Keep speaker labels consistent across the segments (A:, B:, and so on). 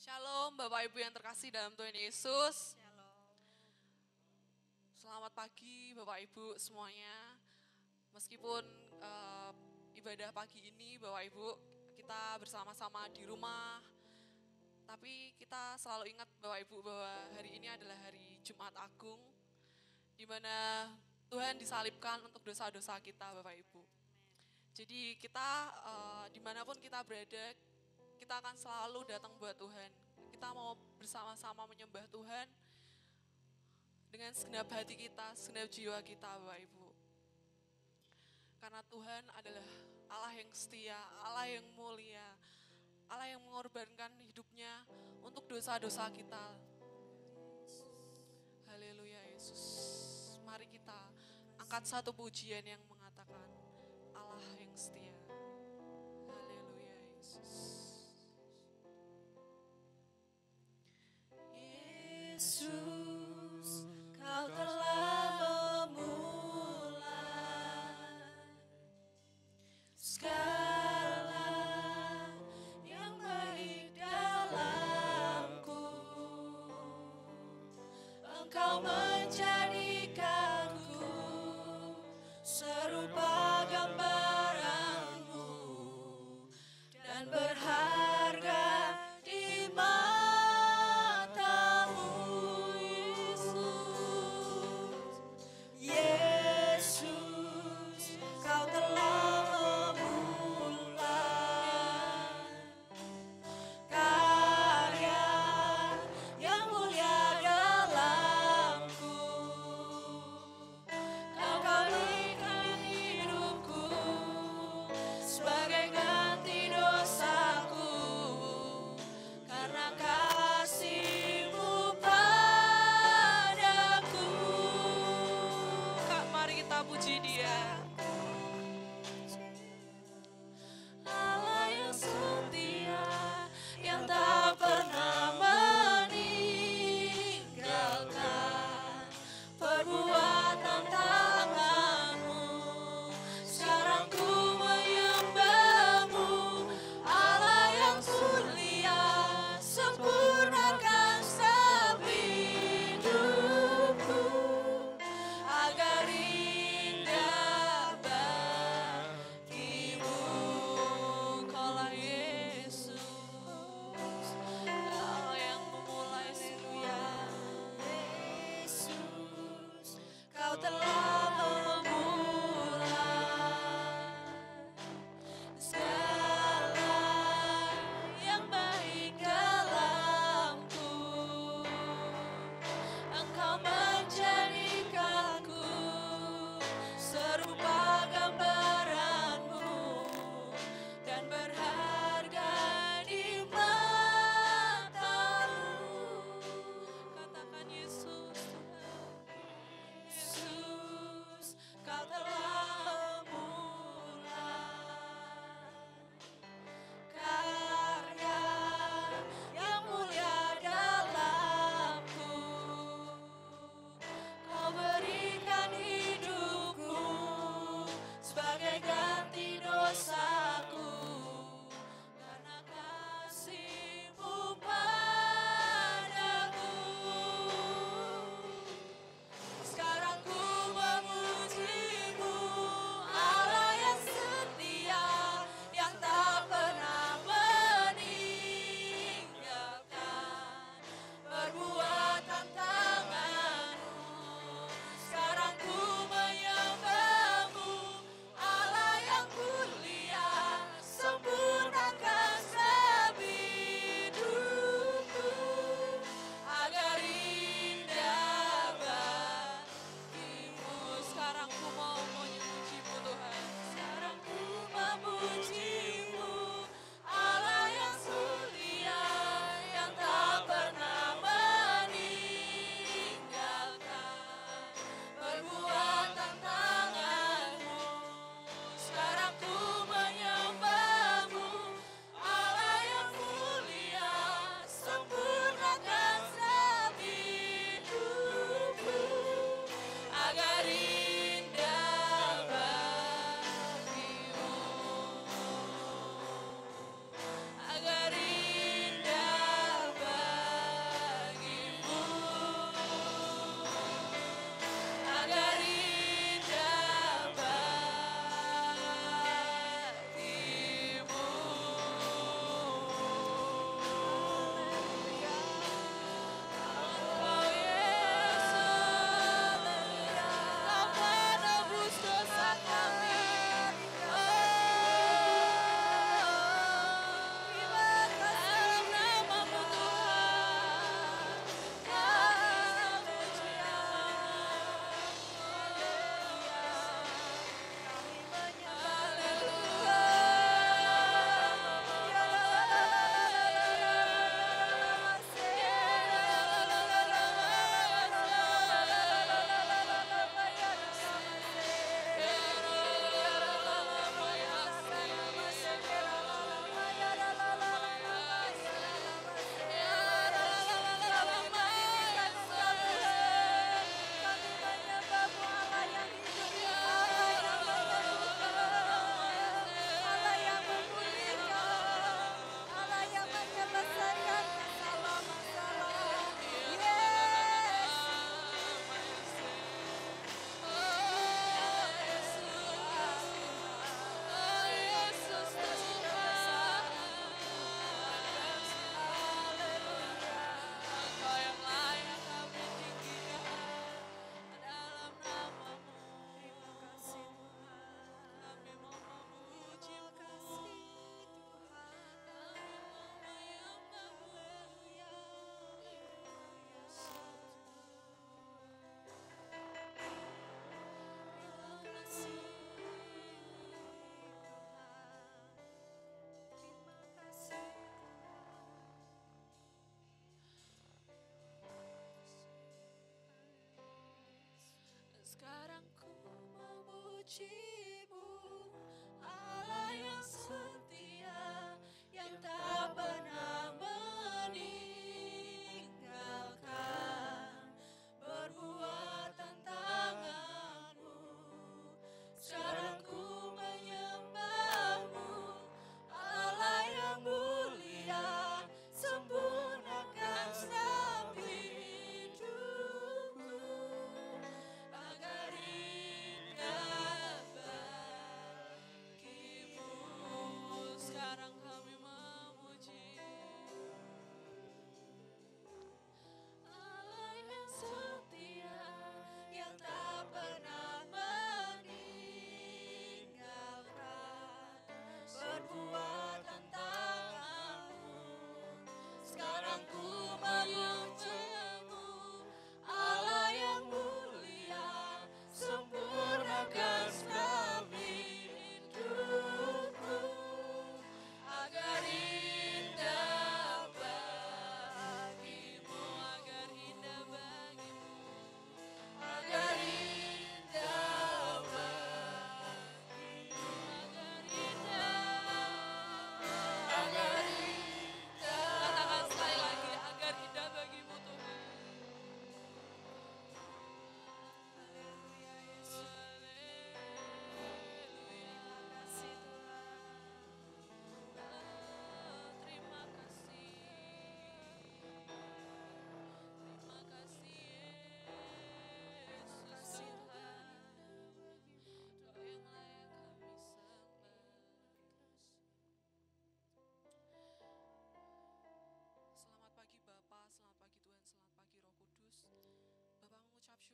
A: Shalom Bapak Ibu yang terkasih dalam Tuhan Yesus.
B: Shalom.
A: Selamat pagi Bapak Ibu semuanya. Meskipun ibadah pagi ini Bapak Ibu kita bersama-sama di rumah, tapi kita selalu ingat Bapak Ibu bahwa hari ini adalah hari Jumat Agung, di mana Tuhan disalibkan untuk dosa-dosa kita Bapak Ibu. Jadi kita dimanapun kita berada, kita akan selalu datang buat Tuhan. Kita mau bersama-sama menyembah Tuhan dengan segenap hati kita, segenap jiwa kita Bapak Ibu. Karena Tuhan adalah Allah yang setia, Allah yang mulia, Allah yang mengorbankan hidupnya untuk dosa-dosa kita. Haleluya Yesus. Mari kita angkat satu pujian yang mengatakan Allah yang setia. Haleluya Yesus.
B: Yesus, Kau telah memulai segala yang baik dalamku. Engkau menjadikanku serupa gambaranmu dan berharap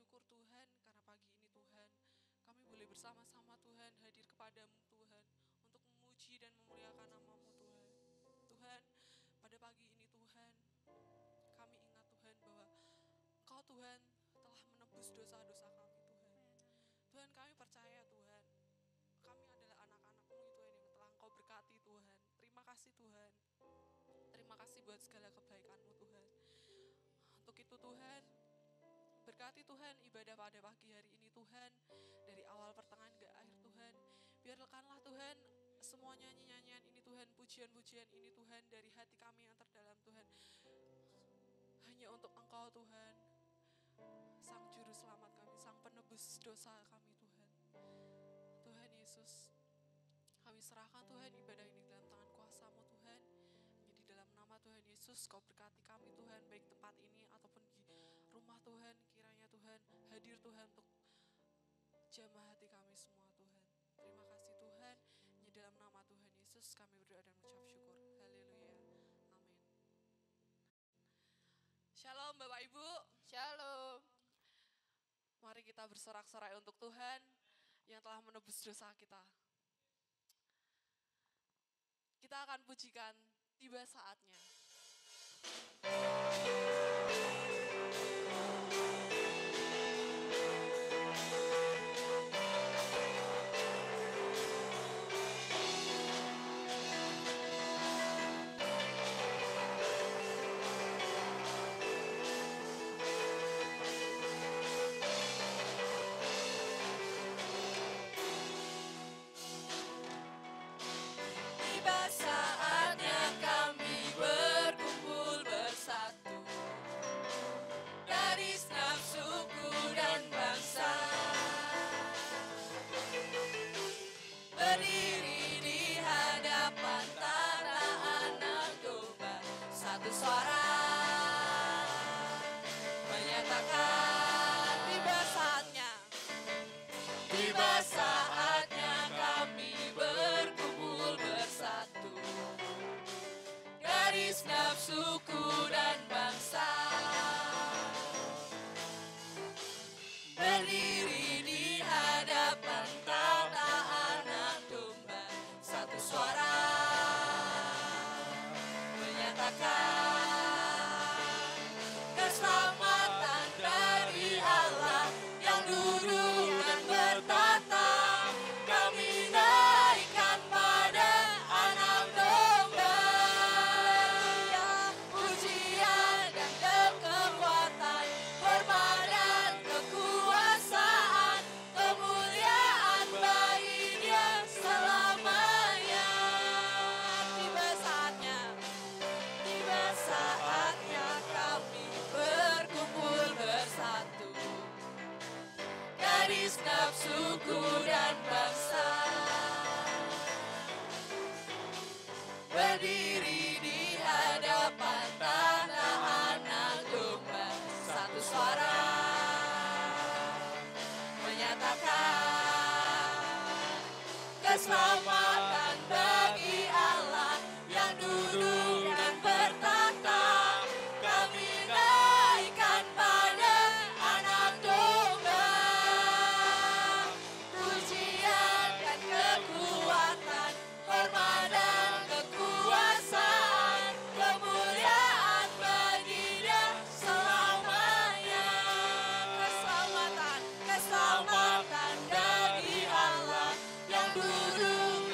A: syukur Tuhan, karena pagi ini Tuhan, kami boleh bersama-sama Tuhan hadir kepadamu Tuhan, untuk memuji dan memuliakan nama-Mu Tuhan. Tuhan, pada pagi ini Tuhan, kami ingat Tuhan bahwa Engkau Tuhan telah menebus dosa-dosa kami Tuhan. Tuhan, kami percaya Tuhan, kami adalah anak-anak-Mu Tuhan yang telah Engkau berkati Tuhan. Terima kasih Tuhan. Terima kasih buat segala kebaikan-Mu Tuhan. Untuk itu Tuhan, berkati Tuhan ibadah pada pagi hari ini Tuhan, dari awal pertengahan ke akhir Tuhan. Biarkanlah Tuhan semua nyanyi-nyanyian ini Tuhan, pujian-pujian ini Tuhan, dari hati kami yang terdalam Tuhan, hanya untuk Engkau Tuhan, Sang Juru Selamat kami, Sang Penebus dosa kami Tuhan. Tuhan Yesus, kami serahkan Tuhan ibadah ini dalam tangan kuasa-Mu Tuhan. Di dalam nama Tuhan Yesus, Kau berkati kami Tuhan, baik tempat ini ataupun di rumah Tuhan. Kiranya Tuhan hadir Tuhan untuk jamah hati kami semua Tuhan. Terima kasih Tuhan. Di dalam nama Tuhan Yesus kami berdoa dan mengucap syukur. Haleluya. Amin. Shalom Bapak Ibu.
B: Shalom.
A: Mari kita bersorak-sorai untuk Tuhan yang telah menebus dosa kita. Kita akan pujikan Tiba Saatnya.
B: Tiba saatnya kami berkumpul bersatu, garis nafsuku dan bangsa, berdiri di hadapan tanah anak domba, satu suara menyatakan
A: Tiba saatnya.
B: tiba saatnya kami berkumpul bersatu, garis nafsuku dan bangsa, berdiri di hadapan tanah anak domba, satu suara menyatakan keselamatan dari Allah yang duduk dan bertata. Kami naikkan pada anak domba, pujian dan kekuatan, hormat dan kekuasaan, kemuliaan bagi Dia selamanya. Tiba saatnya kami berkumpul bersatu, garis nafsuku dan bangsa, berdiri di hadapan tanah anak domba, satu suara menyatakan keselamatan bagi Allah yang duduk dan bertata. Kami naikkan pada anak domba, pujian dan kekuatan, hormat dan kekuasaan, kemuliaan bagi Dia selamanya. Keselamatan dari Allah yang duduk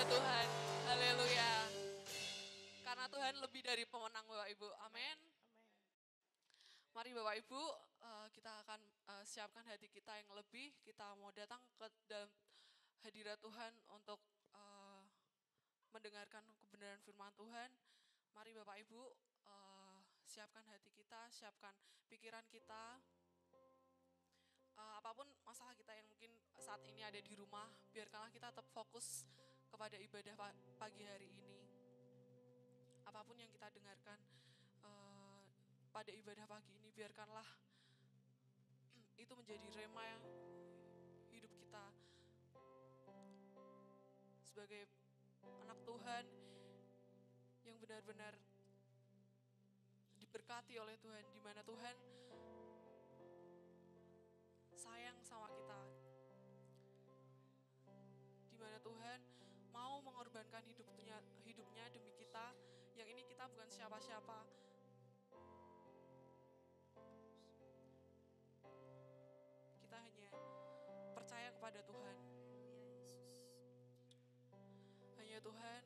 A: Tuhan. Haleluya. Karena Tuhan lebih dari pemenang Bapak Ibu. Amin. Mari Bapak Ibu, kita akan siapkan hati kita yang lebih. Kita mau datang ke dalam hadirat Tuhan untuk mendengarkan kebenaran firman Tuhan. Mari Bapak Ibu, siapkan hati kita, siapkan pikiran kita. Apapun masalah kita yang mungkin saat ini ada di rumah, biarkanlah kita tetap fokus kepada ibadah pagi hari ini. Apapun yang kita dengarkan pada ibadah pagi ini, biarkanlah itu menjadi rema yang hidup kita sebagai anak Tuhan yang benar-benar diberkati oleh Tuhan, di mana Tuhan sayang sama kita, di mana Tuhan mau mengorbankan hidupnya demi kita, yang ini kita bukan siapa-siapa. Kita hanya percaya kepada Tuhan. Hanya Tuhan,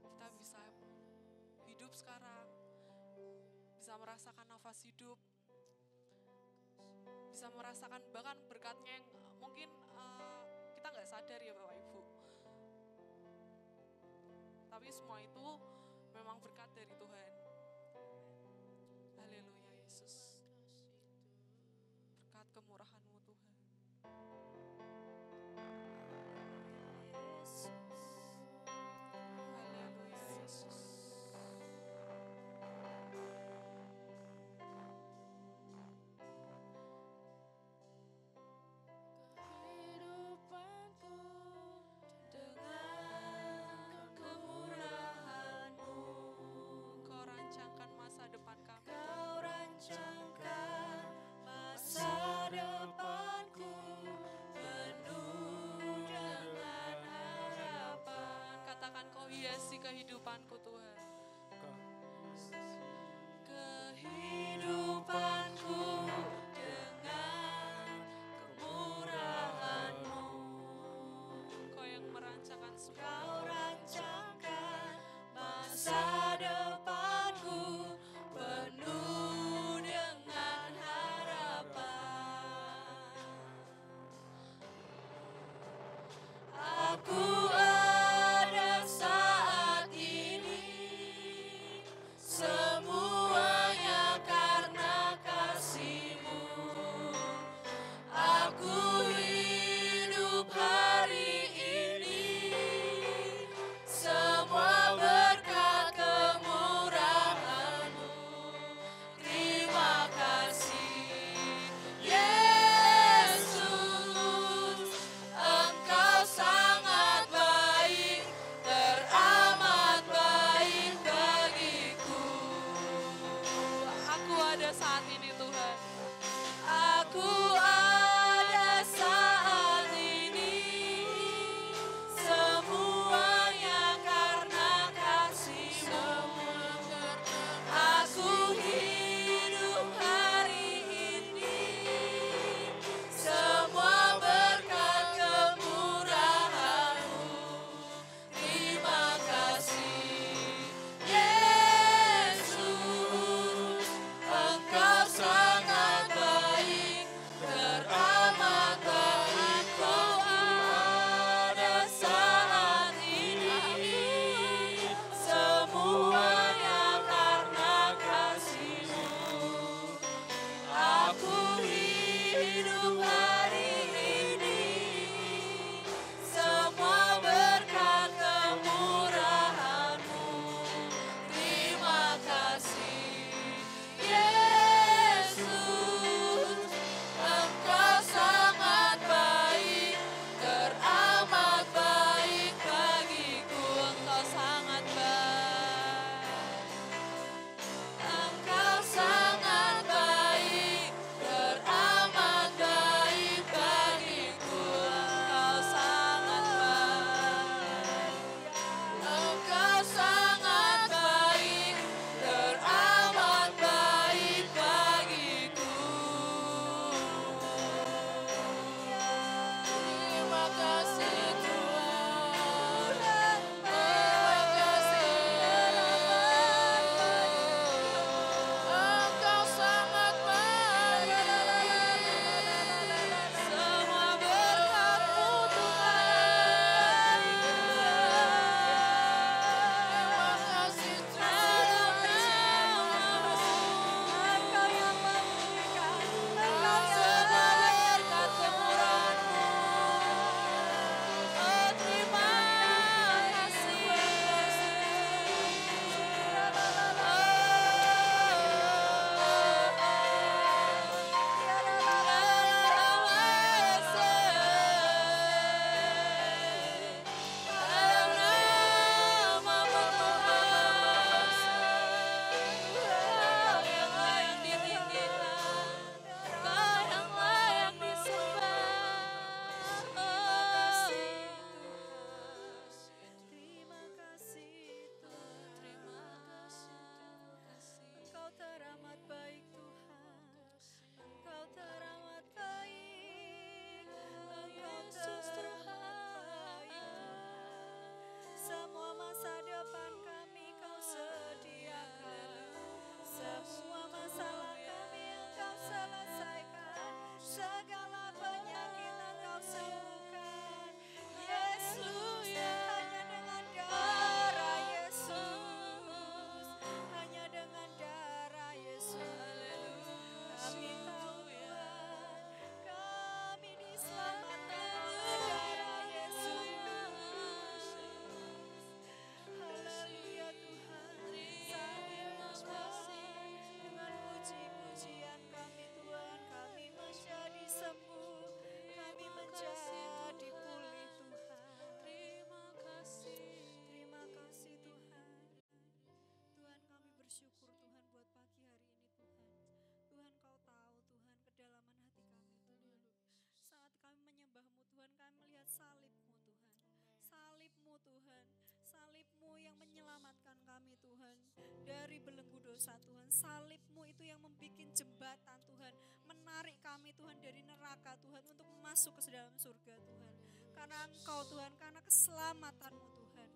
A: kita bisa hidup sekarang, bisa merasakan nafas hidup, bisa merasakan bahkan berkatnya yang mungkin kita nggak sadar ya Bapak Ibu. Tapi semua itu memang berkat dari Tuhan. Haleluya Yesus. Berkat kemurahan-Mu Tuhan. Haleluya Yesus.
B: Kehidupanku dengan kemurahan-Mu,
A: Kau rancangkan masa depan kami.
B: Kau rancangkan masa depanku penuh dengan harapan.
A: Katakan Kau hiasi kehidupanku Tuhan.
B: Kehidupanku dengan kemurahan-Mu,
A: Kau yang merancangkan semua.
B: Kau rancangkan masa depanku penuh dengan harapan. Aku ada saat ini dosa Tuhan. Salib-Mu itu yang membuat jembatan Tuhan, menarik kami Tuhan dari neraka Tuhan untuk masuk ke dalam surga Tuhan. Karena Engkau Tuhan, karena keselamatan-Mu Tuhan.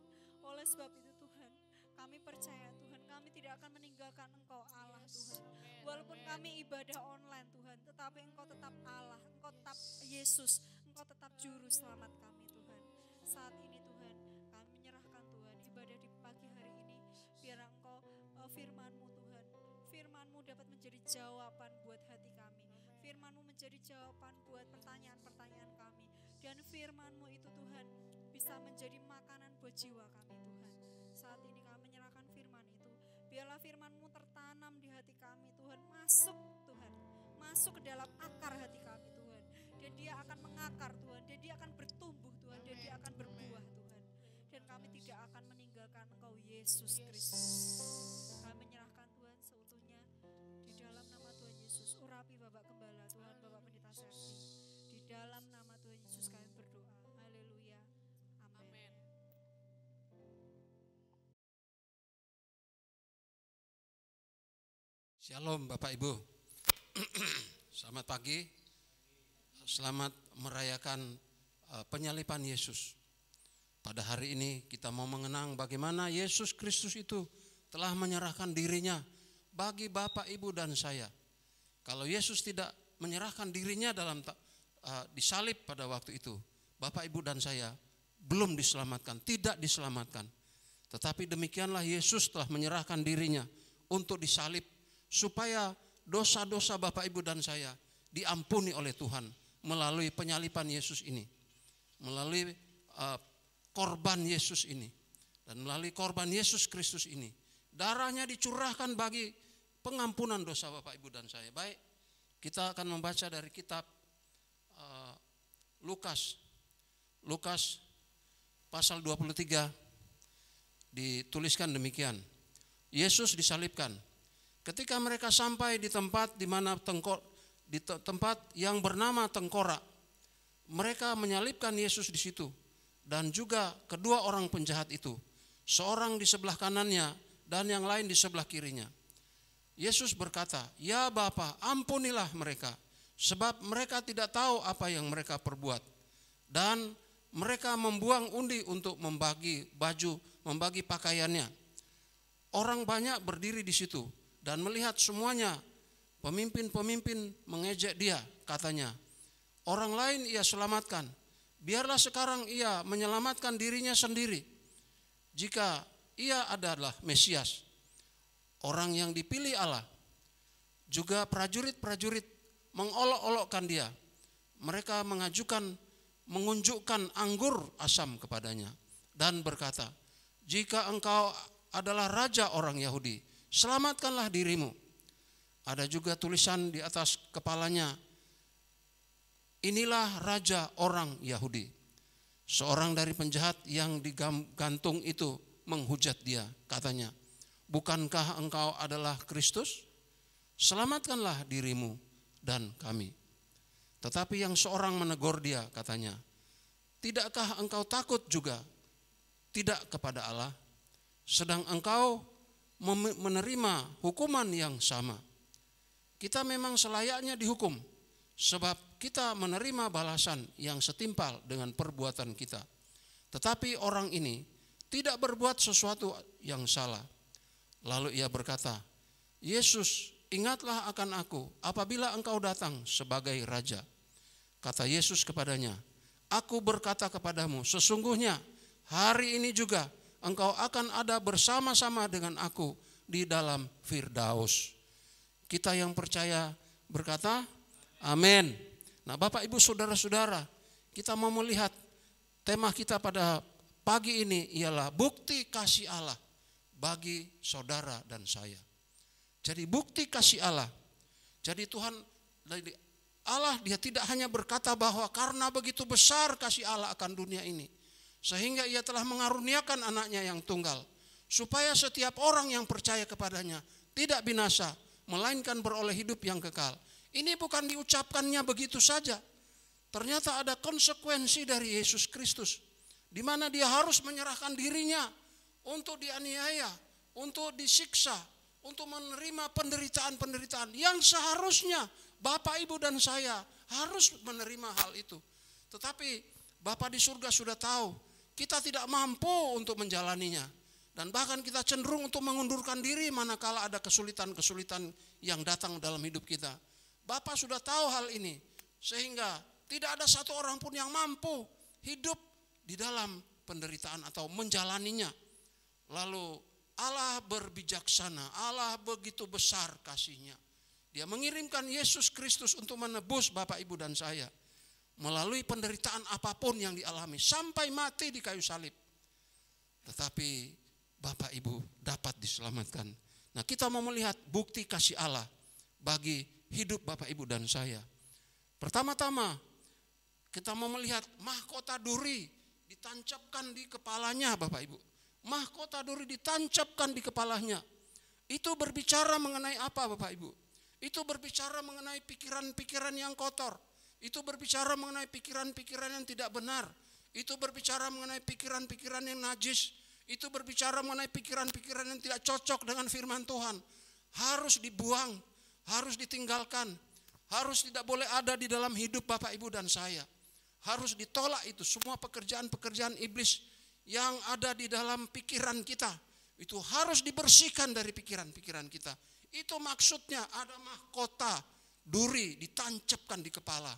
B: Oleh sebab itu Tuhan, kami percaya Tuhan, kami tidak akan meninggalkan Engkau Allah Tuhan. Walaupun kami ibadah online Tuhan, tetapi Engkau tetap Allah, Engkau tetap Yesus, Engkau tetap juru selamat kami Tuhan. Saat ini Tuhan, kami menyerahkan Tuhan ibadah di pagi hari ini, biar Engkau firman-Mu Tuhan, firman-Mu dapat menjadi jawaban buat hati kami, firman-Mu menjadi jawaban buat pertanyaan-pertanyaan kami, dan firman-Mu itu Tuhan bisa menjadi makanan buat jiwa kami Tuhan. Saat ini kami menyerahkan firman itu, biarlah firman-Mu tertanam di hati kami Tuhan, masuk Tuhan, masuk ke dalam akar hati kami Tuhan, dan dia akan mengakar Tuhan, dan dia akan bertumbuh Tuhan, dan dia akan berbuah Tuhan, dan kami tidak akan meninggalkan Engkau Yesus Kristus. Kami menyerahkan Tuhan seutuhnya di dalam nama Tuhan Yesus. Urapi Bapak Gembala Tuhan, Bapak Pendeta Serti, di dalam nama Tuhan Yesus kami berdoa. Haleluya, amin.
C: Shalom Bapak Ibu. Selamat pagi. Selamat merayakan penyaliban Yesus. Pada hari ini kita mau mengenang bagaimana Yesus Kristus itu telah menyerahkan dirinya bagi Bapak Ibu dan saya. Kalau Yesus tidak menyerahkan dirinya dalam disalib pada waktu itu, Bapak Ibu dan saya belum diselamatkan, tidak diselamatkan. Tetapi demikianlah Yesus telah menyerahkan dirinya untuk disalib supaya dosa-dosa Bapak Ibu dan saya diampuni oleh Tuhan melalui penyaliban Yesus ini, melalui korban Yesus ini, dan melalui korban Yesus Kristus ini. Darahnya dicurahkan bagi pengampunan dosa Bapak Ibu dan saya. Baik, kita akan membaca dari kitab Lukas pasal 23, dituliskan demikian. Yesus disalibkan. Ketika mereka sampai di tempat di mana di tempat yang bernama Tengkorak, mereka menyalibkan Yesus di situ, dan juga kedua orang penjahat itu, seorang di sebelah kanannya dan yang lain di sebelah kirinya. Yesus berkata, "Ya Bapa, ampunilah mereka, sebab mereka tidak tahu apa yang mereka perbuat." Dan mereka membuang undi untuk membagi baju, membagi pakaiannya. Orang banyak berdiri di situ dan melihat semuanya. Pemimpin-pemimpin mengejek dia, katanya, "Orang lain ia selamatkan, biarlah sekarang ia menyelamatkan dirinya sendiri, jika ia adalah Mesias, orang yang dipilih Allah." Juga prajurit-prajurit mengolok-olokkan dia. Mereka mengunjukkan anggur asam kepadanya dan berkata, "Jika engkau adalah raja orang Yahudi, selamatkanlah dirimu." Ada juga tulisan di atas kepalanya, "Inilah raja orang Yahudi." Seorang dari penjahat yang digantung itu menghujat dia, katanya, "Bukankah engkau adalah Kristus? Selamatkanlah dirimu dan kami." Tetapi yang seorang menegur dia, katanya, "Tidakkah engkau takut juga tidak kepada Allah, sedang engkau menerima hukuman yang sama? Kita memang selayaknya dihukum, sebab kita menerima balasan yang setimpal dengan perbuatan kita. Tetapi orang ini tidak berbuat sesuatu yang salah." Lalu ia berkata, "Yesus, ingatlah akan aku apabila engkau datang sebagai raja." Kata Yesus kepadanya, "Aku berkata kepadamu, sesungguhnya hari ini juga engkau akan ada bersama-sama dengan aku di dalam Firdaus." Kita yang percaya berkata, amin. Nah Bapak Ibu saudara-saudara, kita mau melihat tema kita pada pagi ini ialah bukti kasih Allah bagi saudara dan saya. Jadi bukti kasih Allah. Jadi Tuhan Allah dia tidak hanya berkata bahwa karena begitu besar kasih Allah akan dunia ini, sehingga ia telah mengaruniakan anaknya yang tunggal, supaya setiap orang yang percaya kepadanya tidak binasa, melainkan beroleh hidup yang kekal. Ini bukan diucapkannya begitu saja. Ternyata ada konsekuensi dari Yesus Kristus, di mana dia harus menyerahkan dirinya untuk dianiaya, untuk disiksa, untuk menerima penderitaan-penderitaan yang seharusnya Bapak, Ibu, dan saya harus menerima hal itu. Tetapi Bapa di surga sudah tahu kita tidak mampu untuk menjalaninya. Dan bahkan kita cenderung untuk mengundurkan diri manakala ada kesulitan-kesulitan yang datang dalam hidup kita. Bapa sudah tahu hal ini, sehingga tidak ada satu orang pun yang mampu hidup di dalam penderitaan atau menjalaninya. Lalu Allah berbijaksana, Allah begitu besar kasih-Nya. Dia mengirimkan Yesus Kristus untuk menebus Bapak, Ibu, dan saya melalui penderitaan apapun yang dialami sampai mati di kayu salib. Tetapi Bapak, Ibu dapat diselamatkan. Nah, kita mau melihat bukti kasih Allah bagi hidup Bapak, Ibu, dan saya. Pertama-tama kita mau melihat mahkota duri ditancapkan di kepalanya, Bapak, Ibu. Mahkota duri ditancapkan di kepalanya. Itu berbicara mengenai apa, Bapak, Ibu? Itu berbicara mengenai pikiran-pikiran yang kotor. Itu berbicara mengenai pikiran-pikiran yang tidak benar. Itu berbicara mengenai pikiran-pikiran yang najis. Itu berbicara mengenai pikiran-pikiran yang tidak cocok dengan firman Tuhan. Harus dibuang, harus ditinggalkan. Harus tidak boleh ada di dalam hidup Bapak, Ibu, dan saya. Harus ditolak itu semua pekerjaan-pekerjaan iblis yang ada di dalam pikiran kita. Itu harus dibersihkan dari pikiran-pikiran kita. Itu maksudnya ada mahkota duri ditancapkan di kepala.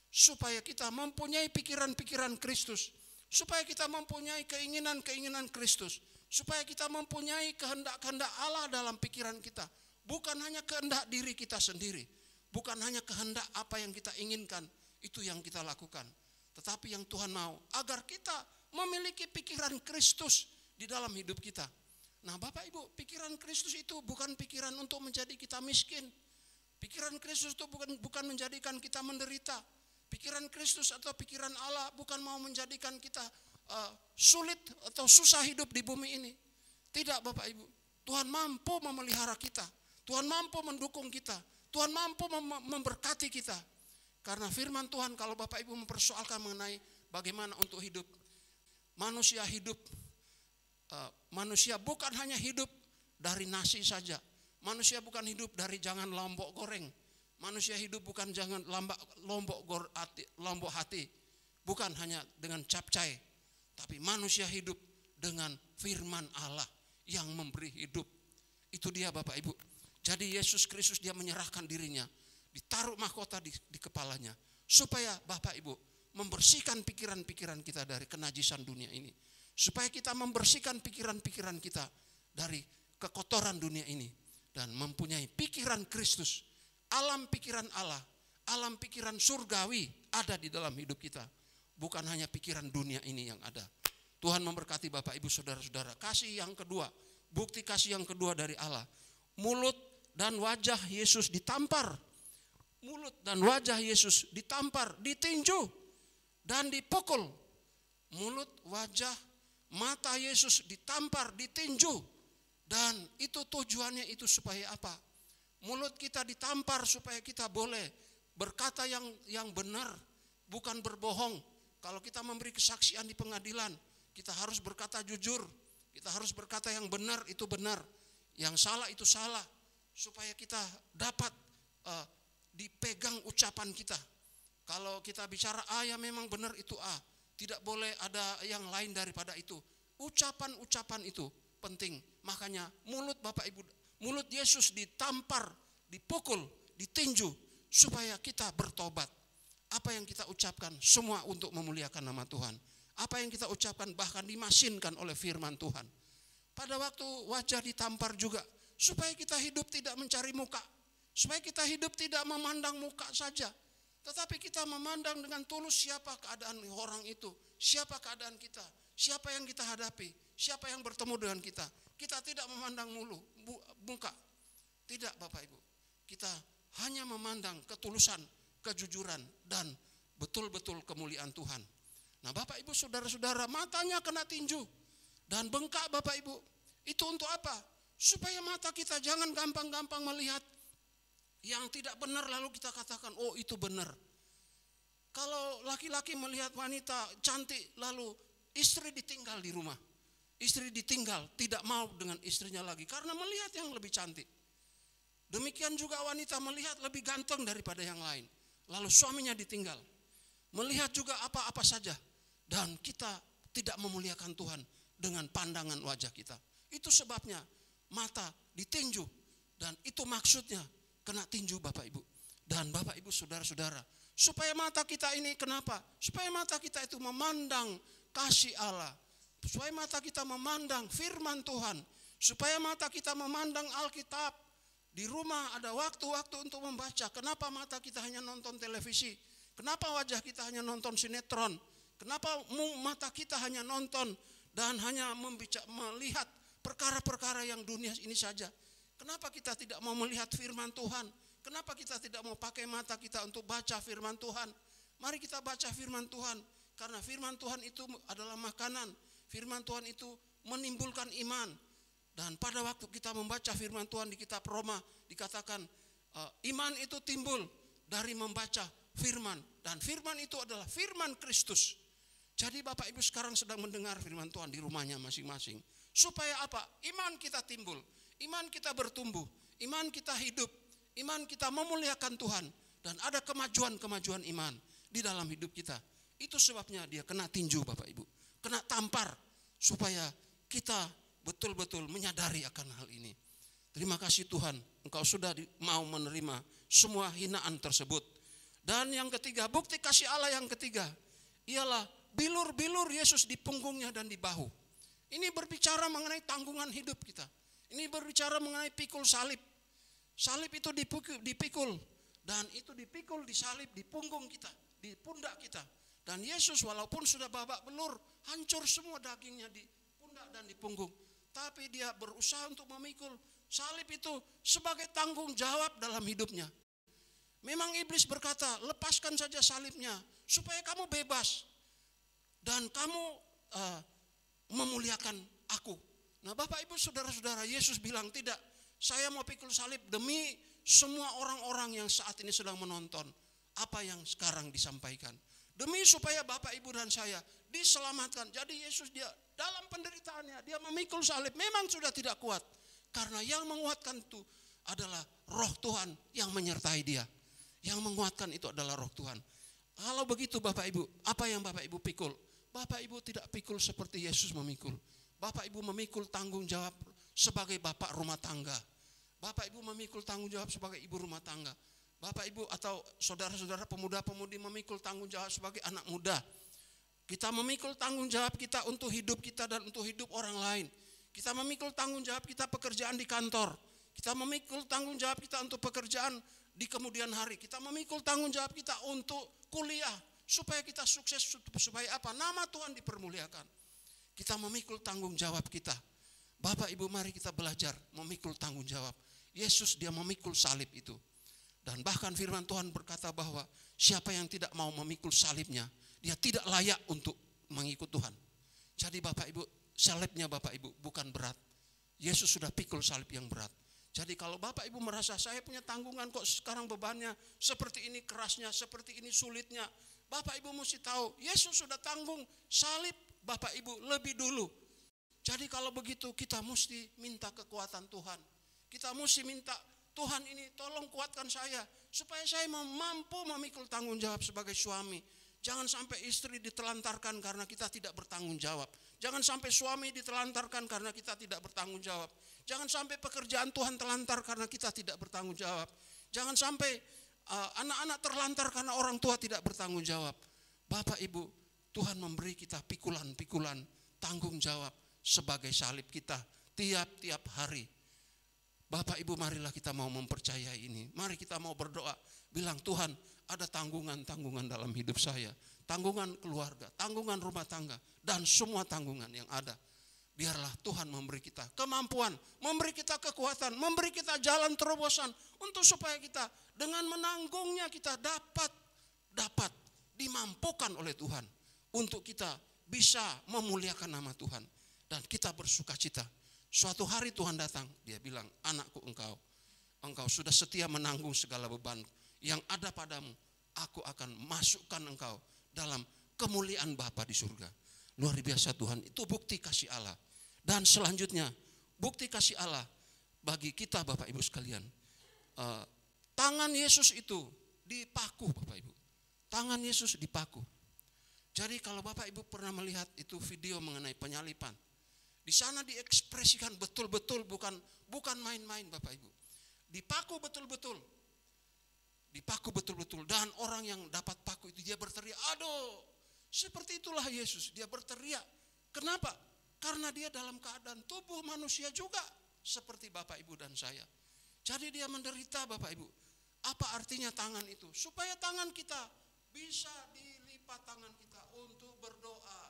C: Supaya kita mempunyai pikiran-pikiran Kristus. Supaya kita mempunyai keinginan-keinginan Kristus. Supaya kita mempunyai kehendak-kehendak Allah dalam pikiran kita. Bukan hanya kehendak diri kita sendiri. Bukan hanya kehendak apa yang kita inginkan. Itu yang kita lakukan. Tetapi yang Tuhan mau agar kita memiliki pikiran Kristus di dalam hidup kita. Nah, Bapak, Ibu, pikiran Kristus itu bukan pikiran untuk menjadi kita miskin. Pikiran Kristus itu bukan menjadikan kita menderita. Pikiran Kristus atau pikiran Allah bukan mau menjadikan kita sulit atau susah hidup di bumi ini. Tidak, Bapak, Ibu. Tuhan mampu memelihara kita. Tuhan mampu mendukung kita. Tuhan mampu memberkati kita. Karena firman Tuhan, kalau Bapak, Ibu mempersoalkan mengenai bagaimana untuk hidup. Manusia bukan hanya hidup dari nasi saja. Manusia bukan hidup dari jangan lombok goreng. Manusia hidup bukan jangan lombok hati. Bukan hanya dengan capcay. Tapi manusia hidup dengan firman Allah yang memberi hidup. Itu dia, Bapak, Ibu. Jadi Yesus Kristus dia menyerahkan dirinya. Ditaruh mahkota di kepalanya. Supaya Bapak, Ibu membersihkan pikiran-pikiran kita dari kenajisan dunia ini. Supaya kita membersihkan pikiran-pikiran kita dari kekotoran dunia ini. Dan mempunyai pikiran Kristus. Alam pikiran Allah. Alam pikiran surgawi ada di dalam hidup kita. Bukan hanya pikiran dunia ini yang ada. Tuhan memberkati Bapak, Ibu, Saudara-saudara. Kasih yang kedua. Bukti kasih yang kedua dari Allah. Mulut dan wajah Yesus ditampar. Mulut dan wajah Yesus ditampar, ditinju, dan dipukul. Mulut, wajah, mata Yesus ditampar, ditinju. Dan itu tujuannya itu supaya apa? Mulut kita ditampar supaya kita boleh berkata yang benar, bukan berbohong. Kalau kita memberi kesaksian di pengadilan, kita harus berkata jujur. Kita harus berkata yang benar itu benar, yang salah itu salah. Supaya kita dapat dipegang ucapan kita. Kalau kita bicara A ya memang benar itu A. Tidak boleh ada yang lain daripada itu. Ucapan-ucapan itu penting. Makanya mulut Bapak, Ibu, mulut Yesus ditampar, dipukul, ditinju supaya kita bertobat. Apa yang kita ucapkan semua untuk memuliakan nama Tuhan. Apa yang kita ucapkan bahkan dimasinkan oleh firman Tuhan. Pada waktu wajah ditampar juga supaya kita hidup tidak mencari muka. Supaya kita hidup tidak memandang muka saja. Tetapi kita memandang dengan tulus siapa keadaan orang itu. Siapa keadaan kita. Siapa yang kita hadapi. Siapa yang bertemu dengan kita. Kita tidak memandang muka. Tidak, Bapak, Ibu. Kita hanya memandang ketulusan, kejujuran, dan betul-betul kemuliaan Tuhan. Nah, Bapak, Ibu, Saudara-saudara, matanya kena tinju. Dan bengkak, Bapak, Ibu. Itu untuk apa? Supaya mata kita jangan gampang-gampang melihat yang tidak benar lalu kita katakan, oh itu benar. Kalau laki-laki melihat wanita cantik lalu istri ditinggal di rumah. istri ditinggal, tidak mau dengan istrinya lagi karena melihat yang lebih cantik. Demikian juga wanita melihat lebih ganteng daripada yang lain. Lalu suaminya ditinggal. Melihat juga apa-apa saja. Dan kita tidak memuliakan Tuhan dengan pandangan wajah kita. Itu sebabnya mata ditinju. Dan itu maksudnya kena tinju Bapak Ibu. Dan Bapak Ibu saudara-saudara. Supaya mata kita ini kenapa? Supaya mata kita itu memandang kasih Allah. Supaya mata kita memandang firman Tuhan. Supaya mata kita memandang Alkitab. Di rumah ada waktu-waktu untuk membaca. Kenapa mata kita hanya nonton televisi? Kenapa wajah kita hanya nonton sinetron? Kenapa mata kita hanya nonton dan hanya melihat perkara-perkara yang dunia ini saja? Kenapa kita tidak mau melihat firman Tuhan? Kenapa kita tidak mau pakai mata kita untuk baca firman Tuhan? Mari kita baca firman Tuhan. Karena firman Tuhan itu adalah makanan. Firman Tuhan itu menimbulkan iman. Dan pada waktu kita membaca firman Tuhan di kitab Roma dikatakan iman itu timbul dari membaca firman. Dan firman itu adalah firman Kristus. Jadi Bapak Ibu sekarang sedang mendengar firman Tuhan di rumahnya masing-masing. Supaya apa? Iman kita timbul. Iman kita bertumbuh. Iman kita hidup. Iman kita memuliakan Tuhan. Dan ada kemajuan-kemajuan iman di dalam hidup kita. Itu sebabnya dia kena tinju Bapak Ibu. Kena tampar. Supaya kita betul-betul menyadari akan hal ini. Terima kasih Tuhan, Engkau sudah mau menerima semua hinaan tersebut. Dan yang ketiga, bukti kasih Allah yang ketiga, ialah bilur-bilur Yesus di punggungnya dan di bahu. Ini berbicara mengenai tanggungan hidup kita. Ini berbicara mengenai pikul salib. Salib itu dipikul. Dan itu dipikul, disalib di punggung kita, di pundak kita. Dan Yesus walaupun sudah babak belur, hancur semua dagingnya di pundak dan di punggung. Tapi dia berusaha untuk memikul salib itu sebagai tanggung jawab dalam hidupnya. Memang iblis berkata, lepaskan saja salibnya supaya kamu bebas. Dan kamu memuliakan aku. Nah Bapak Ibu saudara-saudara, Yesus bilang tidak. Saya mau pikul salib demi semua orang-orang yang saat ini sedang menonton. Apa yang sekarang disampaikan. Demi supaya Bapak Ibu dan saya diselamatkan. Jadi Yesus dia dalam penderitaannya dia memikul salib memang sudah tidak kuat. Karena yang menguatkan itu adalah roh Tuhan yang menyertai dia. Yang menguatkan itu adalah roh Tuhan. Kalau begitu Bapak Ibu, apa yang Bapak Ibu pikul? Bapak Ibu tidak pikul seperti Yesus memikul. Bapak Ibu memikul tanggung jawab sebagai bapak rumah tangga. Bapak Ibu memikul tanggung jawab sebagai ibu rumah tangga. Bapak Ibu atau saudara-saudara pemuda-pemudi memikul tanggung jawab sebagai anak muda. Kita memikul tanggung jawab kita untuk hidup kita dan untuk hidup orang lain. Kita memikul tanggung jawab kita pekerjaan di kantor. Kita memikul tanggung jawab kita untuk pekerjaan di kemudian hari. Kita memikul tanggung jawab kita untuk kuliah. Supaya kita sukses, supaya apa? Nama Tuhan dipermuliakan. Kita memikul tanggung jawab kita. Bapak Ibu mari kita belajar memikul tanggung jawab. Yesus dia memikul salib itu. Dan bahkan firman Tuhan berkata bahwa siapa yang tidak mau memikul salibnya, dia tidak layak untuk mengikut Tuhan. Jadi Bapak Ibu, salibnya Bapak Ibu bukan berat. Yesus sudah pikul salib yang berat. Jadi kalau Bapak Ibu merasa saya punya tanggungan kok sekarang bebannya seperti ini kerasnya, seperti ini sulitnya. Bapak Ibu mesti tahu, Yesus sudah tanggung salib Bapak Ibu lebih dulu. Jadi kalau begitu kita mesti minta kekuatan Tuhan. Kita mesti minta, Tuhan ini tolong kuatkan saya supaya saya mampu memikul tanggung jawab sebagai suami. Jangan sampai istri ditelantarkan karena kita tidak bertanggung jawab. Jangan sampai suami ditelantarkan karena kita tidak bertanggung jawab. Jangan sampai pekerjaan Tuhan telantar karena kita tidak bertanggung jawab. Jangan sampai anak-anak terlantar karena orang tua tidak bertanggung jawab. Bapak Ibu, Tuhan memberi kita pikulan-pikulan tanggung jawab sebagai salib kita tiap-tiap hari. Bapak Ibu marilah kita mau mempercayai ini. Mari kita mau berdoa. Bilang Tuhan ada tanggungan-tanggungan dalam hidup saya. Tanggungan keluarga, tanggungan rumah tangga. Dan semua tanggungan yang ada. Biarlah Tuhan memberi kita kemampuan. Memberi kita kekuatan. Memberi kita jalan terobosan. Untuk supaya kita dengan menanggungnya kita dapat dimampukan oleh Tuhan. Untuk kita bisa memuliakan nama Tuhan. Dan kita bersuka cita. Suatu hari Tuhan datang, dia bilang, anakku engkau sudah setia menanggung segala beban yang ada padamu. Aku akan masukkan engkau dalam kemuliaan Bapa di surga. Luar biasa Tuhan, itu bukti kasih Allah. Dan selanjutnya, bukti kasih Allah bagi kita Bapak Ibu sekalian. Tangan Yesus itu dipaku Bapak Ibu. Tangan Yesus dipaku. Jadi kalau Bapak Ibu pernah melihat itu video mengenai penyalipan, di sana diekspresikan betul-betul, bukan main-main Bapak Ibu. Dipaku betul-betul. Dipaku betul-betul. Dan orang yang dapat paku itu dia berteriak, aduh, seperti itulah Yesus. Dia berteriak. Kenapa? Karena dia dalam keadaan tubuh manusia juga seperti Bapak Ibu dan saya. Jadi dia menderita Bapak Ibu. Apa artinya tangan itu? Supaya tangan kita bisa dilipat, tangan kita untuk berdoa.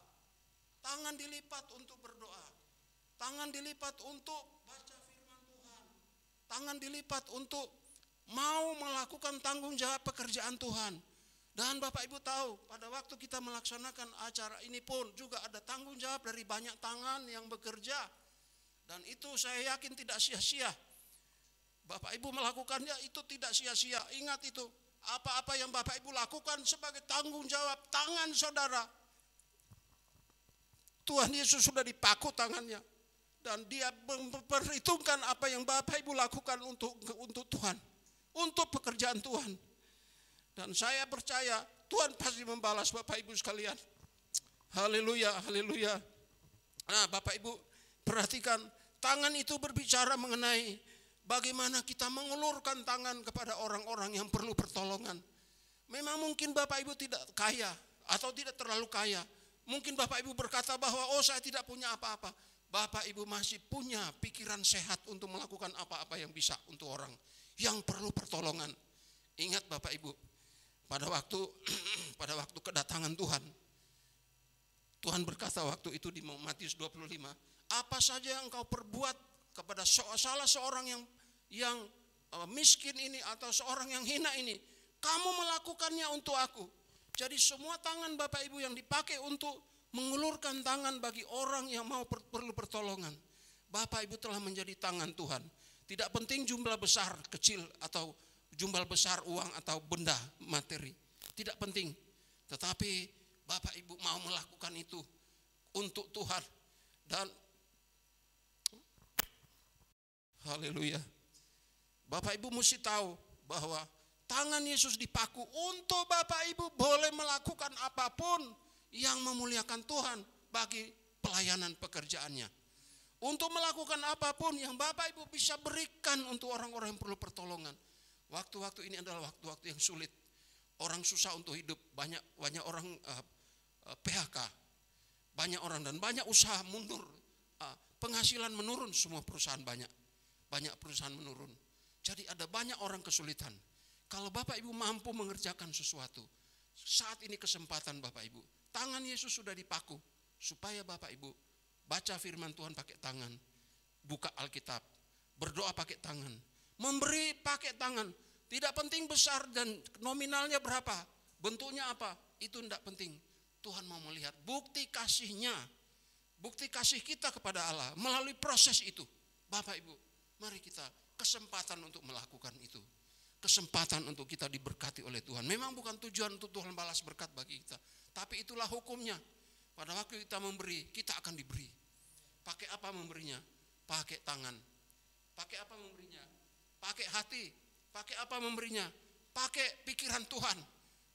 C: Tangan dilipat untuk berdoa. Tangan dilipat untuk baca firman Tuhan. Tangan dilipat untuk mau melakukan tanggung jawab pekerjaan Tuhan. Dan Bapak Ibu tahu, pada waktu kita melaksanakan acara ini pun juga ada tanggung jawab dari banyak tangan yang bekerja. Dan itu saya yakin tidak sia-sia. Bapak Ibu melakukannya itu tidak sia-sia. Ingat itu, apa-apa yang Bapak Ibu lakukan sebagai tanggung jawab tangan saudara. Tuhan Yesus sudah dipaku tangannya. Dan dia memperhitungkan apa yang Bapak Ibu lakukan untuk Tuhan. Untuk pekerjaan Tuhan. Dan saya percaya Tuhan pasti membalas Bapak Ibu sekalian. Haleluya, haleluya. Nah Bapak Ibu perhatikan, tangan itu berbicara mengenai bagaimana kita mengulurkan tangan kepada orang-orang yang perlu pertolongan. Memang mungkin Bapak Ibu tidak kaya atau tidak terlalu kaya. Mungkin Bapak Ibu berkata bahwa saya tidak punya apa-apa. Bapak Ibu masih punya pikiran sehat untuk melakukan apa-apa yang bisa untuk orang yang perlu pertolongan. Ingat Bapak Ibu, pada waktu kedatangan Tuhan, Tuhan berkata waktu itu di Matius 25, apa saja yang engkau perbuat kepada salah seorang yang miskin ini atau seorang yang hina ini, kamu melakukannya untuk aku. Jadi semua tangan Bapak Ibu yang dipakai untuk mengulurkan tangan bagi orang yang perlu pertolongan, Bapak Ibu telah menjadi tangan Tuhan. Tidak penting jumlah besar, kecil, atau jumlah besar uang atau benda materi. Tidak penting. Tetapi Bapak Ibu mau melakukan itu untuk Tuhan. Dan haleluya. Bapak Ibu mesti tahu bahwa tangan Yesus dipaku untuk Bapak Ibu boleh melakukan apapun yang memuliakan Tuhan bagi pelayanan pekerjaannya. Untuk melakukan apapun yang Bapak Ibu bisa berikan untuk orang-orang yang perlu pertolongan. Waktu-waktu ini adalah waktu-waktu yang sulit. Orang susah untuk hidup, banyak orang PHK, banyak orang dan banyak usaha mundur, penghasilan menurun, semua perusahaan banyak perusahaan menurun. Jadi ada banyak orang kesulitan. Kalau Bapak Ibu mampu mengerjakan sesuatu, saat ini kesempatan Bapak Ibu. Tangan Yesus sudah dipaku supaya Bapak Ibu baca firman Tuhan pakai tangan, buka Alkitab, berdoa pakai tangan, memberi pakai tangan. Tidak penting besar dan nominalnya berapa, bentuknya apa, itu tidak penting. Tuhan mau melihat bukti kasihnya, bukti kasih kita kepada Allah melalui proses itu. Bapak Ibu, mari kita kesempatan untuk melakukan itu. Kesempatan untuk kita diberkati oleh Tuhan. Memang bukan tujuan untuk Tuhan balas berkat bagi kita, tapi itulah hukumnya. Pada waktu kita memberi, kita akan diberi. Pakai apa memberinya? Pakai tangan. Pakai apa memberinya? Pakai hati. Pakai apa memberinya? Pakai pikiran Tuhan.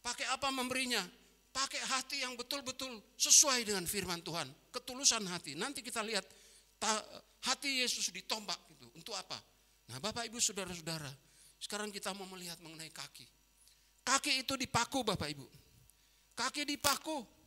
C: Pakai apa memberinya? Pakai hati yang betul-betul sesuai dengan firman Tuhan. Ketulusan hati. Nanti kita lihat hati Yesus ditombak gitu. Untuk apa? Nah Bapak Ibu saudara-saudara, sekarang kita mau melihat mengenai kaki. Kaki itu dipaku Bapak Ibu. Kaki dipaku.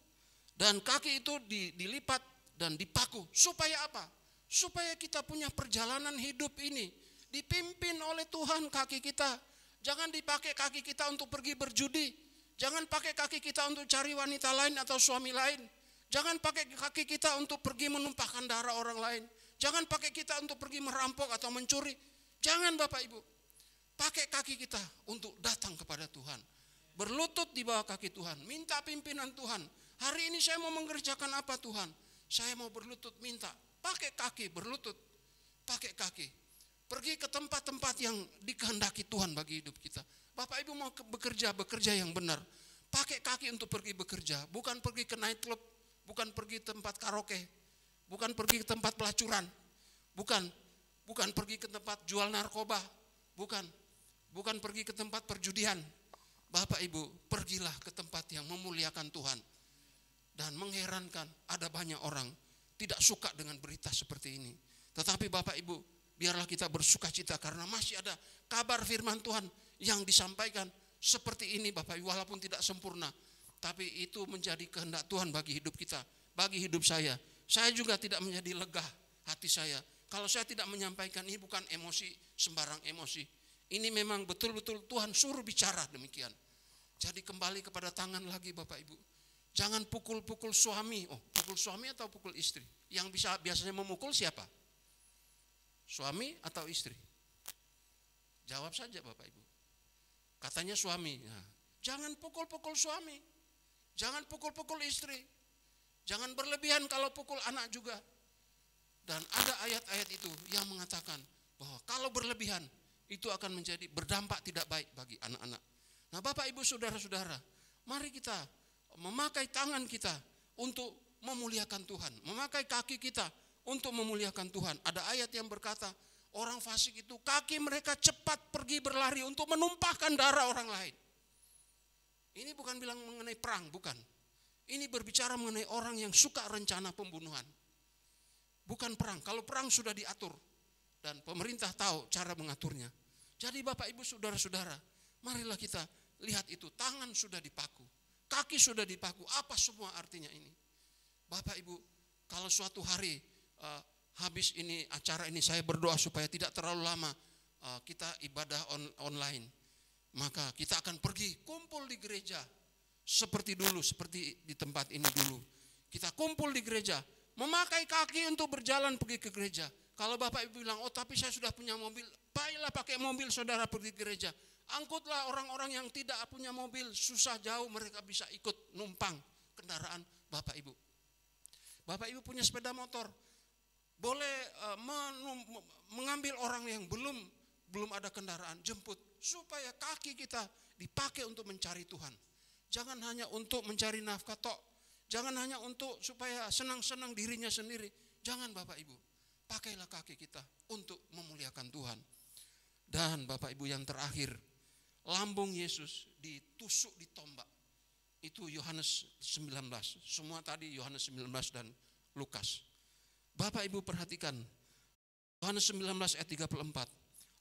C: Dan kaki itu dilipat dan dipaku. Supaya apa? Supaya kita punya perjalanan hidup ini dipimpin oleh Tuhan kaki kita. Jangan dipakai kaki kita untuk pergi berjudi. Jangan pakai kaki kita untuk cari wanita lain atau suami lain. Jangan pakai kaki kita untuk pergi menumpahkan darah orang lain. Jangan pakai kita untuk pergi merampok atau mencuri. Jangan Bapak Ibu. Pakai kaki kita untuk datang kepada Tuhan. Berlutut di bawah kaki Tuhan. Minta pimpinan Tuhan. Hari ini saya mau mengerjakan apa Tuhan? Saya mau berlutut minta. Pakai kaki berlutut. Pakai kaki. Pergi ke tempat-tempat yang dikehendaki Tuhan bagi hidup kita. Bapak Ibu mau bekerja yang benar. Pakai kaki untuk pergi bekerja. Bukan pergi ke nightclub. Bukan pergi tempat karaoke. bukan pergi ke tempat pelacuran, bukan pergi ke tempat jual narkoba, bukan pergi ke tempat perjudian. Bapak Ibu, pergilah ke tempat yang memuliakan Tuhan. Dan mengherankan, ada banyak orang tidak suka dengan berita seperti ini. Tetapi Bapak Ibu, biarlah kita bersuka cita karena masih ada kabar firman Tuhan yang disampaikan seperti ini Bapak Ibu, walaupun tidak sempurna. Tapi itu menjadi kehendak Tuhan bagi hidup kita, bagi hidup saya. Saya juga tidak menjadi lega hati saya kalau saya tidak menyampaikan. Ini bukan emosi, sembarang emosi. Ini memang betul-betul Tuhan suruh bicara demikian. Jadi kembali kepada tangan lagi Bapak Ibu. Jangan pukul-pukul suami. Pukul suami atau pukul istri? Yang biasanya memukul siapa? Suami atau istri? Jawab saja Bapak Ibu. Katanya suami. Nah, jangan pukul-pukul suami. Jangan pukul-pukul istri. Jangan berlebihan kalau pukul anak juga. Dan ada ayat-ayat itu yang mengatakan bahwa kalau berlebihan itu akan menjadi berdampak tidak baik bagi anak-anak. Nah Bapak Ibu saudara-saudara, mari kita memakai tangan kita untuk memuliakan Tuhan. Memakai kaki kita untuk memuliakan Tuhan. Ada ayat yang berkata, orang fasik itu kaki mereka cepat pergi berlari untuk menumpahkan darah orang lain. Ini bukan bilang mengenai perang, bukan. Ini berbicara mengenai orang yang suka rencana pembunuhan. Bukan perang, kalau perang sudah diatur. Dan pemerintah tahu cara mengaturnya. Jadi Bapak Ibu saudara-saudara, marilah kita lihat itu. Tangan sudah dipaku, kaki sudah dipaku. Apa semua artinya ini? Bapak Ibu, kalau suatu hari habis ini acara ini saya berdoa supaya tidak terlalu lama kita ibadah online. Maka kita akan pergi kumpul di gereja seperti dulu, seperti di tempat ini dulu. Kita kumpul di gereja, memakai kaki untuk berjalan pergi ke gereja. Kalau Bapak Ibu bilang, tapi saya sudah punya mobil, baiklah pakai mobil saudara pergi ke gereja. Angkutlah orang-orang yang tidak punya mobil, susah jauh mereka bisa ikut numpang kendaraan Bapak Ibu. Bapak Ibu punya sepeda motor, boleh mengambil orang yang belum ada kendaraan, jemput. Supaya kaki kita dipakai untuk mencari Tuhan. Jangan hanya untuk mencari nafkah tok. Jangan hanya untuk supaya senang-senang dirinya sendiri. Jangan Bapak Ibu. Pakailah kaki kita untuk memuliakan Tuhan. Dan Bapak Ibu yang terakhir, lambung Yesus ditusuk di tombak. Itu Yohanes 19. Semua tadi Yohanes 19 dan Lukas. Bapak Ibu perhatikan. Yohanes 19 ayat 34.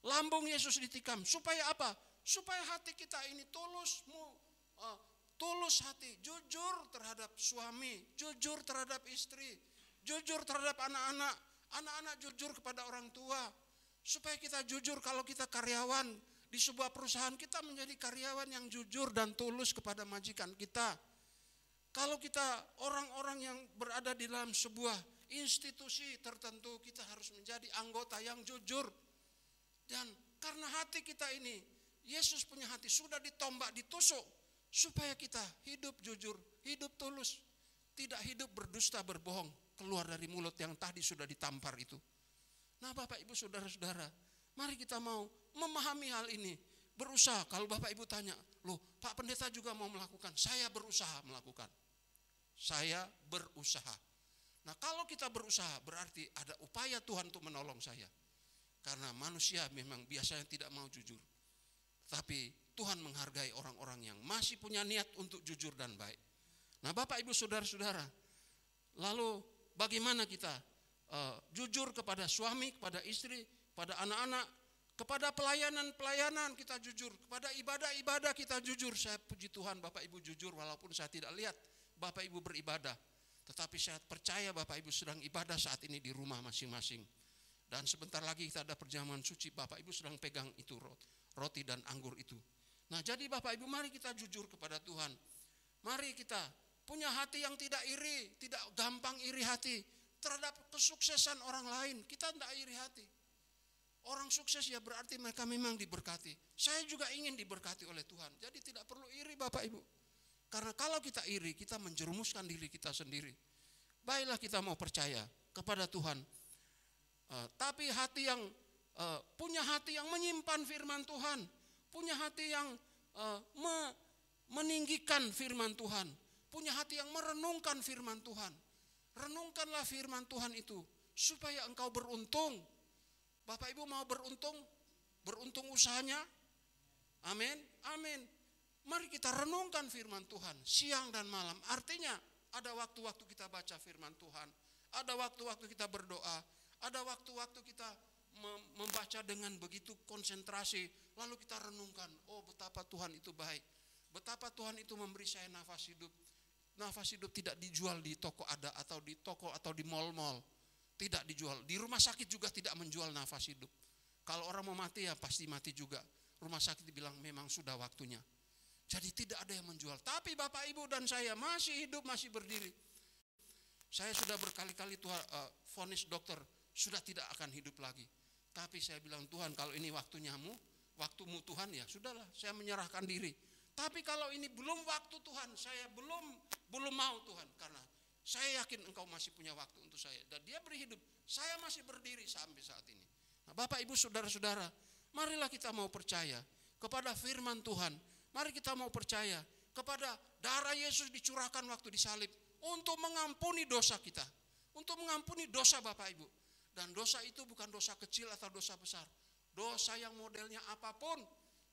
C: Lambung Yesus ditikam. Supaya apa? Supaya hati kita ini tulus hati. Jujur terhadap suami. Jujur terhadap istri. Jujur terhadap anak-anak. Anak-anak jujur kepada orang tua. Supaya kita jujur kalau kita karyawan di sebuah perusahaan, kita menjadi karyawan yang jujur dan tulus kepada majikan kita. Kalau kita orang-orang yang berada di dalam sebuah institusi tertentu, kita harus menjadi anggota yang jujur. Dan karena hati kita ini, Yesus punya hati sudah ditombak, ditusuk. Supaya kita hidup jujur, hidup tulus. Tidak hidup berdusta, berbohong. Keluar dari mulut yang tadi sudah ditampar itu. Nah Bapak Ibu saudara-saudara, mari kita mau memahami hal ini. Berusaha, kalau Bapak Ibu tanya, loh Pak Pendeta juga mau melakukan. Saya berusaha melakukan. Saya berusaha. Nah kalau kita berusaha berarti ada upaya Tuhan untuk menolong saya. Karena manusia memang biasanya tidak mau jujur. Tapi Tuhan menghargai orang-orang yang masih punya niat untuk jujur dan baik. Nah Bapak Ibu saudara-saudara, lalu bagaimana kita jujur kepada suami, kepada istri, kepada anak-anak, kepada pelayanan-pelayanan kita jujur, kepada ibadah-ibadah kita jujur. Saya puji Tuhan Bapak Ibu jujur walaupun saya tidak lihat Bapak Ibu beribadah. Tetapi saya percaya Bapak Ibu sedang ibadah saat ini di rumah masing-masing. Dan sebentar lagi kita ada perjamuan suci, Bapak Ibu sedang pegang itu roti dan anggur itu. Nah jadi Bapak Ibu mari kita jujur kepada Tuhan. Mari kita punya hati yang tidak iri, tidak gampang iri hati terhadap kesuksesan orang lain. Kita tidak iri hati. Orang sukses ya berarti mereka memang diberkati. Saya juga ingin diberkati oleh Tuhan. Jadi tidak perlu iri Bapak Ibu. Karena kalau kita iri, kita menjerumuskan diri kita sendiri. Baiklah kita mau percaya kepada Tuhan. Tapi hati yang punya hati yang menyimpan firman Tuhan, punya hati yang meninggikan firman Tuhan, punya hati yang merenungkan firman Tuhan. Renungkanlah firman Tuhan itu supaya engkau beruntung. Bapak Ibu mau beruntung? Beruntung usahanya? Amin. Amin. Mari kita renungkan firman Tuhan siang dan malam. Artinya ada waktu-waktu kita baca firman Tuhan, ada waktu-waktu kita berdoa, ada waktu-waktu kita membaca dengan begitu konsentrasi, lalu kita renungkan, oh betapa Tuhan itu baik, betapa Tuhan itu memberi saya nafas hidup. Nafas hidup tidak dijual di toko ada atau di toko atau di mal-mal, tidak dijual. Di rumah sakit juga tidak menjual nafas hidup. Kalau orang mau mati ya pasti mati juga. Rumah sakit bilang memang sudah waktunya. Jadi tidak ada yang menjual. Tapi Bapak Ibu dan saya masih hidup, masih berdiri. Saya sudah berkali-kali vonis dokter sudah tidak akan hidup lagi. Tapi saya bilang, Tuhan kalau ini waktumu Tuhan, ya sudahlah, saya menyerahkan diri. Tapi kalau ini belum waktu Tuhan, saya belum mau Tuhan, karena saya yakin Engkau masih punya waktu untuk saya. Dan Dia beri hidup, saya masih berdiri sampai saat ini. Nah, Bapak Ibu saudara-saudara, marilah kita mau percaya kepada firman Tuhan. Mari kita mau percaya kepada darah Yesus dicurahkan waktu disalib untuk mengampuni dosa kita, untuk mengampuni dosa Bapak Ibu. Dan dosa itu bukan dosa kecil atau dosa besar. Dosa yang modelnya apapun,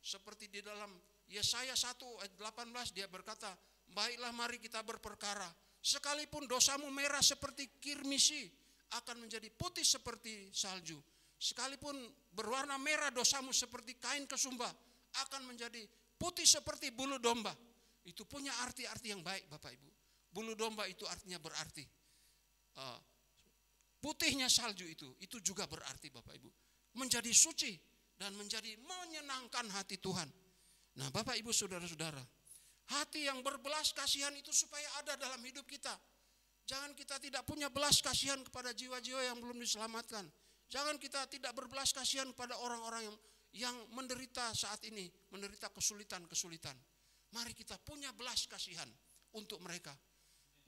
C: seperti di dalam Yesaya 1 ayat 18 dia berkata, baiklah mari kita berperkara. Sekalipun dosamu merah seperti kirmisi, akan menjadi putih seperti salju. Sekalipun berwarna merah dosamu seperti kain kesumba, akan menjadi putih seperti bulu domba. Itu punya arti-arti yang baik Bapak Ibu. Bulu domba itu artinya berarti. Putihnya salju itu juga berarti Bapak Ibu. Menjadi suci dan menjadi menyenangkan hati Tuhan. Nah Bapak Ibu saudara-saudara, hati yang berbelas kasihan itu supaya ada dalam hidup kita. Jangan kita tidak punya belas kasihan kepada jiwa-jiwa yang belum diselamatkan. Jangan kita tidak berbelas kasihan kepada orang-orang yang menderita saat ini, menderita kesulitan-kesulitan. Mari kita punya belas kasihan untuk mereka.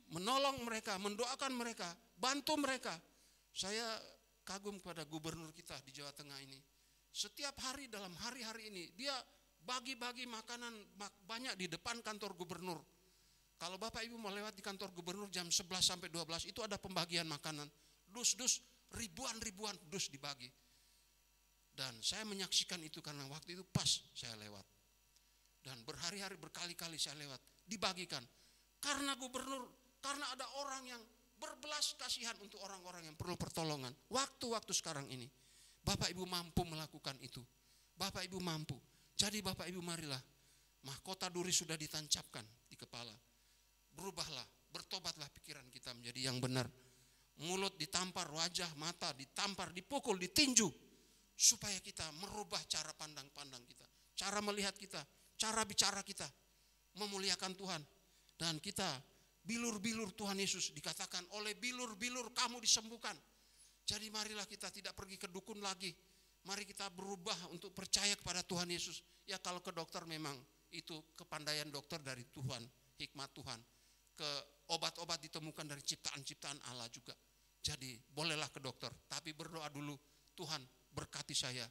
C: Menolong mereka, mendoakan mereka, bantu mereka. Saya kagum kepada gubernur kita di Jawa Tengah ini. Setiap hari dalam hari-hari ini, dia bagi-bagi makanan banyak di depan kantor gubernur. Kalau Bapak Ibu mau lewat di kantor gubernur jam 11 sampai 12, itu ada pembagian makanan. Dus-dus, ribuan dus dibagi. Dan saya menyaksikan itu karena waktu itu pas saya lewat. Dan berhari-hari berkali-kali saya lewat, dibagikan. Karena gubernur, karena ada orang yang berbelas kasihan untuk orang-orang yang perlu pertolongan. Waktu-waktu sekarang ini, Bapak Ibu mampu melakukan itu. Bapak Ibu mampu. Jadi Bapak Ibu marilah, mahkota duri sudah ditancapkan di kepala. Berubahlah, bertobatlah pikiran kita menjadi yang benar. Mulut ditampar, wajah, mata ditampar, dipukul, ditinju. Supaya kita merubah cara pandang-pandang kita. Cara melihat kita, cara bicara kita. Memuliakan Tuhan. Dan kita bilur-bilur Tuhan Yesus, dikatakan oleh bilur-bilur kamu disembuhkan. Jadi marilah kita tidak pergi ke dukun lagi. Mari kita berubah untuk percaya kepada Tuhan Yesus. Ya kalau ke dokter memang itu kepandaian dokter dari Tuhan, hikmat Tuhan. Ke obat-obat ditemukan dari ciptaan-ciptaan Allah juga. Jadi bolehlah ke dokter, tapi berdoa dulu, Tuhan berkati saya.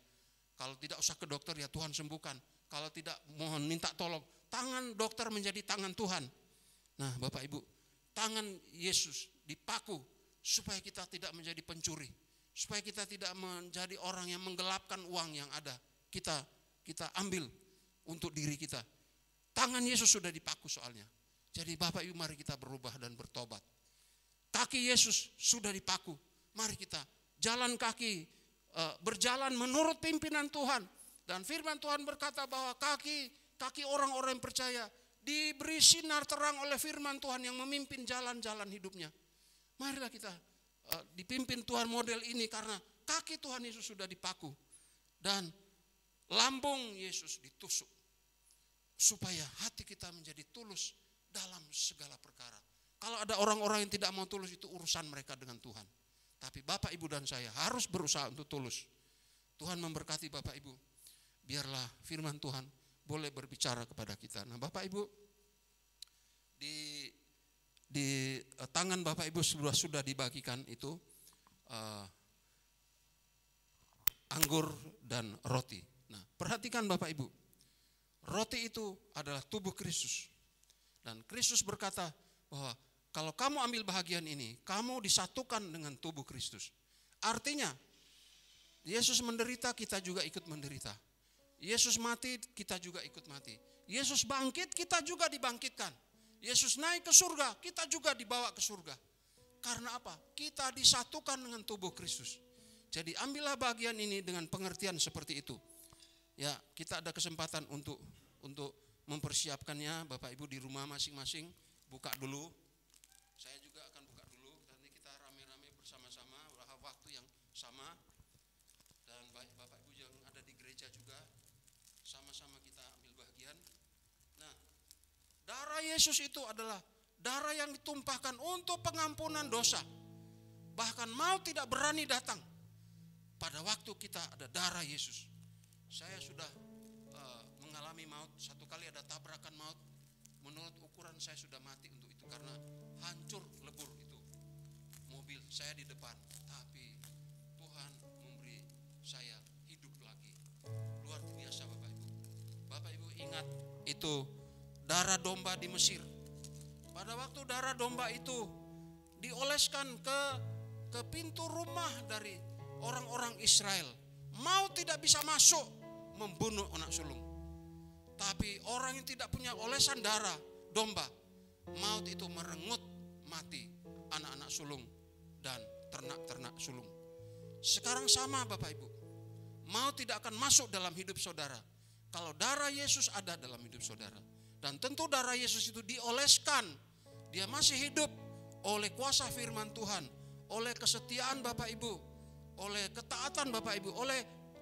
C: Kalau tidak usah ke dokter ya Tuhan sembuhkan. Kalau tidak mohon minta tolong. Tangan dokter menjadi tangan Tuhan. Nah Bapak Ibu, tangan Yesus dipaku supaya kita tidak menjadi pencuri. Supaya kita tidak menjadi orang yang menggelapkan uang yang ada. Kita ambil untuk diri kita. Tangan Yesus sudah dipaku soalnya. Jadi Bapak Ibu mari kita berubah dan bertobat. Kaki Yesus sudah dipaku. Mari kita jalan kaki, berjalan menurut pimpinan Tuhan. Dan firman Tuhan berkata bahwa kaki orang-orang yang percaya diberi sinar terang oleh firman Tuhan yang memimpin jalan-jalan hidupnya. Marilah kita dipimpin Tuhan model ini karena kaki Tuhan Yesus sudah dipaku. Dan lambung Yesus ditusuk. Supaya hati kita menjadi tulus dalam segala perkara. Kalau ada orang-orang yang tidak mau tulus itu urusan mereka dengan Tuhan. Tapi Bapak Ibu dan saya harus berusaha untuk tulus. Tuhan memberkati Bapak Ibu. Biarlah firman Tuhan boleh berbicara kepada kita. Nah Bapak Ibu, di tangan Bapak Ibu sudah dibagikan itu anggur dan roti. Nah perhatikan Bapak Ibu, roti itu adalah tubuh Kristus. Dan Kristus berkata bahwa Kalau kamu ambil bahagian ini, kamu disatukan dengan tubuh Kristus. Artinya, Yesus menderita, kita juga ikut menderita. Yesus mati, kita juga ikut mati. Yesus bangkit, kita juga dibangkitkan. Yesus naik ke surga, kita juga dibawa ke surga. Karena apa? Kita disatukan dengan tubuh Kristus. Jadi ambillah bagian ini dengan pengertian seperti itu. Ya, kita ada kesempatan untuk mempersiapkannya. Bapak Ibu di rumah masing-masing buka dulu. Saya juga akan buka dulu. Nanti kita rame-rame bersama-sama, waktu yang sama. Dan Bapak Ibu yang ada di gereja juga sama-sama kita ambil bagian. Nah, darah Yesus itu adalah darah yang ditumpahkan untuk pengampunan dosa. Bahkan maut tidak berani datang pada waktu kita ada darah Yesus. Saya sudah mengalami maut, satu kali ada tabrakan maut. Menurut ukuran saya sudah mati untuk itu karena hancur lebur itu mobil saya di depan. Tapi Tuhan memberi saya hidup lagi. Luar biasa Bapak Ibu. Bapak Ibu ingat itu darah domba di Mesir. Pada waktu darah domba itu dioleskan ke pintu rumah dari orang-orang Israel, maut tidak bisa masuk membunuh anak sulung. Tapi orang yang tidak punya olesan darah domba, maut itu merenggut mati anak-anak sulung dan ternak-ternak sulung. Sekarang sama Bapak Ibu, maut tidak akan masuk dalam hidup saudara kalau darah Yesus ada dalam hidup saudara. Dan tentu darah Yesus itu dioleskan, dia masih hidup oleh kuasa firman Tuhan, oleh kesetiaan Bapak Ibu, oleh ketaatan Bapak Ibu, oleh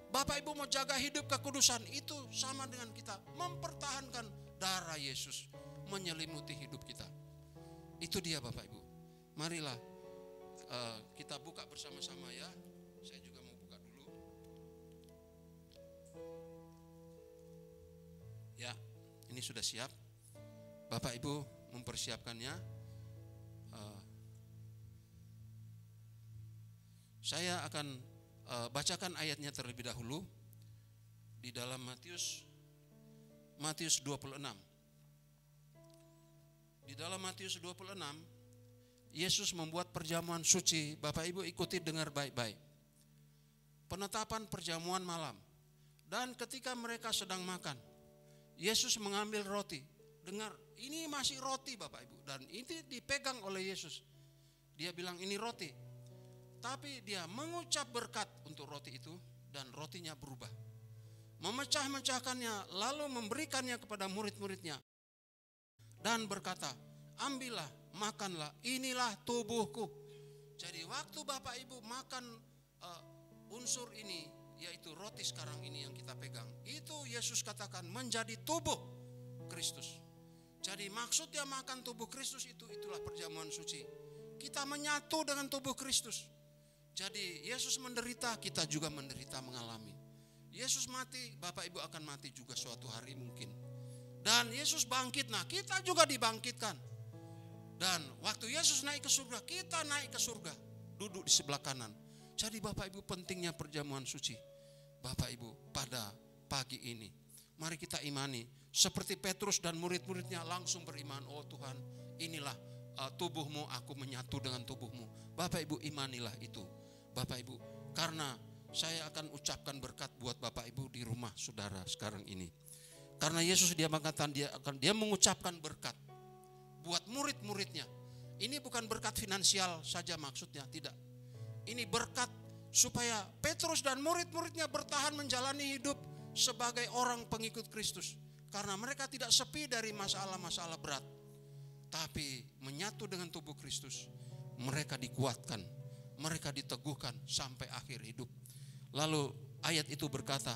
C: Bapak Ibu mau jaga hidup kekudusan. Itu sama dengan kita mempertahankan darah Yesus menyelimuti hidup kita. Itu dia Bapak Ibu. Marilah kita buka bersama-sama ya. Saya juga mau buka dulu. Ya, ini sudah siap. Bapak Ibu mempersiapkannya. Saya akan bacakan ayatnya terlebih dahulu di dalam Matius 26. Di dalam Matius 26, Yesus membuat perjamuan suci. Bapak Ibu ikuti dengar baik-baik. Penetapan perjamuan malam. Dan ketika mereka sedang makan, Yesus mengambil roti. Dengar, ini masih roti Bapak Ibu. Dan ini dipegang oleh Yesus. Dia bilang ini roti. Tapi dia mengucap berkat untuk roti itu dan rotinya berubah. Memecah-mecahkannya lalu memberikannya kepada murid-muridnya. Dan berkata, ambillah, makanlah, inilah tubuhku. Jadi waktu Bapak Ibu makan unsur ini, yaitu roti sekarang ini yang kita pegang, itu Yesus katakan menjadi tubuh Kristus. Jadi maksudnya makan tubuh Kristus itulah perjamuan suci. Kita menyatu dengan tubuh Kristus. Jadi Yesus menderita, kita juga menderita mengalami. Yesus mati, Bapak Ibu akan mati juga suatu hari mungkin. Dan Yesus bangkit, nah kita juga dibangkitkan. Dan waktu Yesus naik ke surga, kita naik ke surga. Duduk di sebelah kanan. Jadi Bapak Ibu pentingnya perjamuan suci. Bapak Ibu pada pagi ini, mari kita imani. Seperti Petrus dan murid-muridnya langsung beriman. Oh Tuhan, inilah tubuhmu, aku menyatu dengan tubuhmu. Bapak Ibu imanilah itu. Bapak Ibu, karena saya akan ucapkan berkat buat Bapak Ibu di rumah saudara sekarang ini. Karena Yesus dia mengatakan dia mengucapkan berkat buat murid-muridnya. Ini bukan berkat finansial saja maksudnya, tidak. Ini berkat supaya Petrus dan murid-muridnya bertahan menjalani hidup sebagai orang pengikut Kristus. Karena mereka tidak sepi dari masalah-masalah berat. Tapi menyatu dengan tubuh Kristus, mereka dikuatkan, mereka diteguhkan sampai akhir hidup. Lalu ayat itu berkata,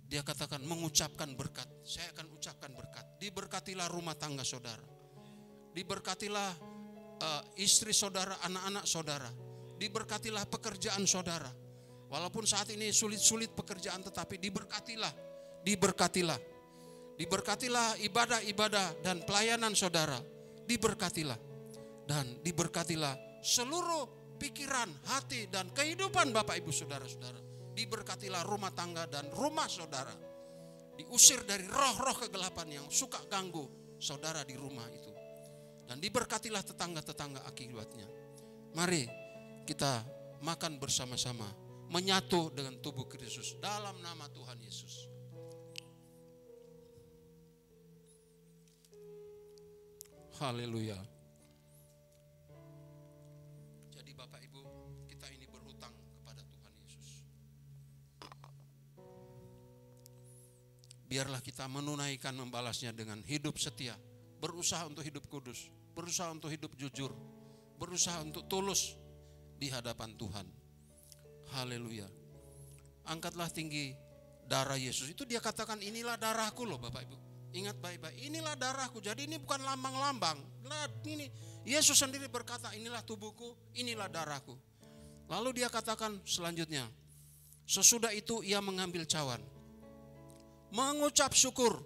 C: dia katakan mengucapkan berkat. Saya akan ucapkan berkat. Diberkatilah rumah tangga saudara. Diberkatilah istri saudara, anak-anak saudara. Diberkatilah pekerjaan saudara. Walaupun saat ini sulit-sulit pekerjaan, tetapi diberkatilah. Diberkatilah. Diberkatilah ibadah-ibadah dan pelayanan saudara. Diberkatilah. Dan diberkatilah seluruh pikiran, hati, dan kehidupan Bapak Ibu saudara-saudara. Diberkatilah rumah tangga dan rumah saudara. Diusir dari roh-roh kegelapan yang suka ganggu saudara di rumah itu. Dan diberkatilah tetangga-tetangga akibatnya. Mari kita makan bersama-sama, menyatu dengan tubuh Kristus dalam nama Tuhan Yesus. Haleluya. Jadi Bapak Ibu, kita ini berhutang kepada Tuhan Yesus. Biarlah kita menunaikan membalasnya dengan hidup setia, berusaha untuk hidup kudus, berusaha untuk hidup jujur, berusaha untuk tulus di hadapan Tuhan. Haleluya. Angkatlah tinggi darah Yesus. Itu dia katakan, inilah darahku loh Bapak Ibu. Ingat baik-baik, inilah darahku. Jadi ini bukan lambang-lambang. Ini Yesus sendiri berkata, inilah tubuhku, inilah darahku. Lalu dia katakan selanjutnya, sesudah itu ia mengambil cawan, mengucap syukur,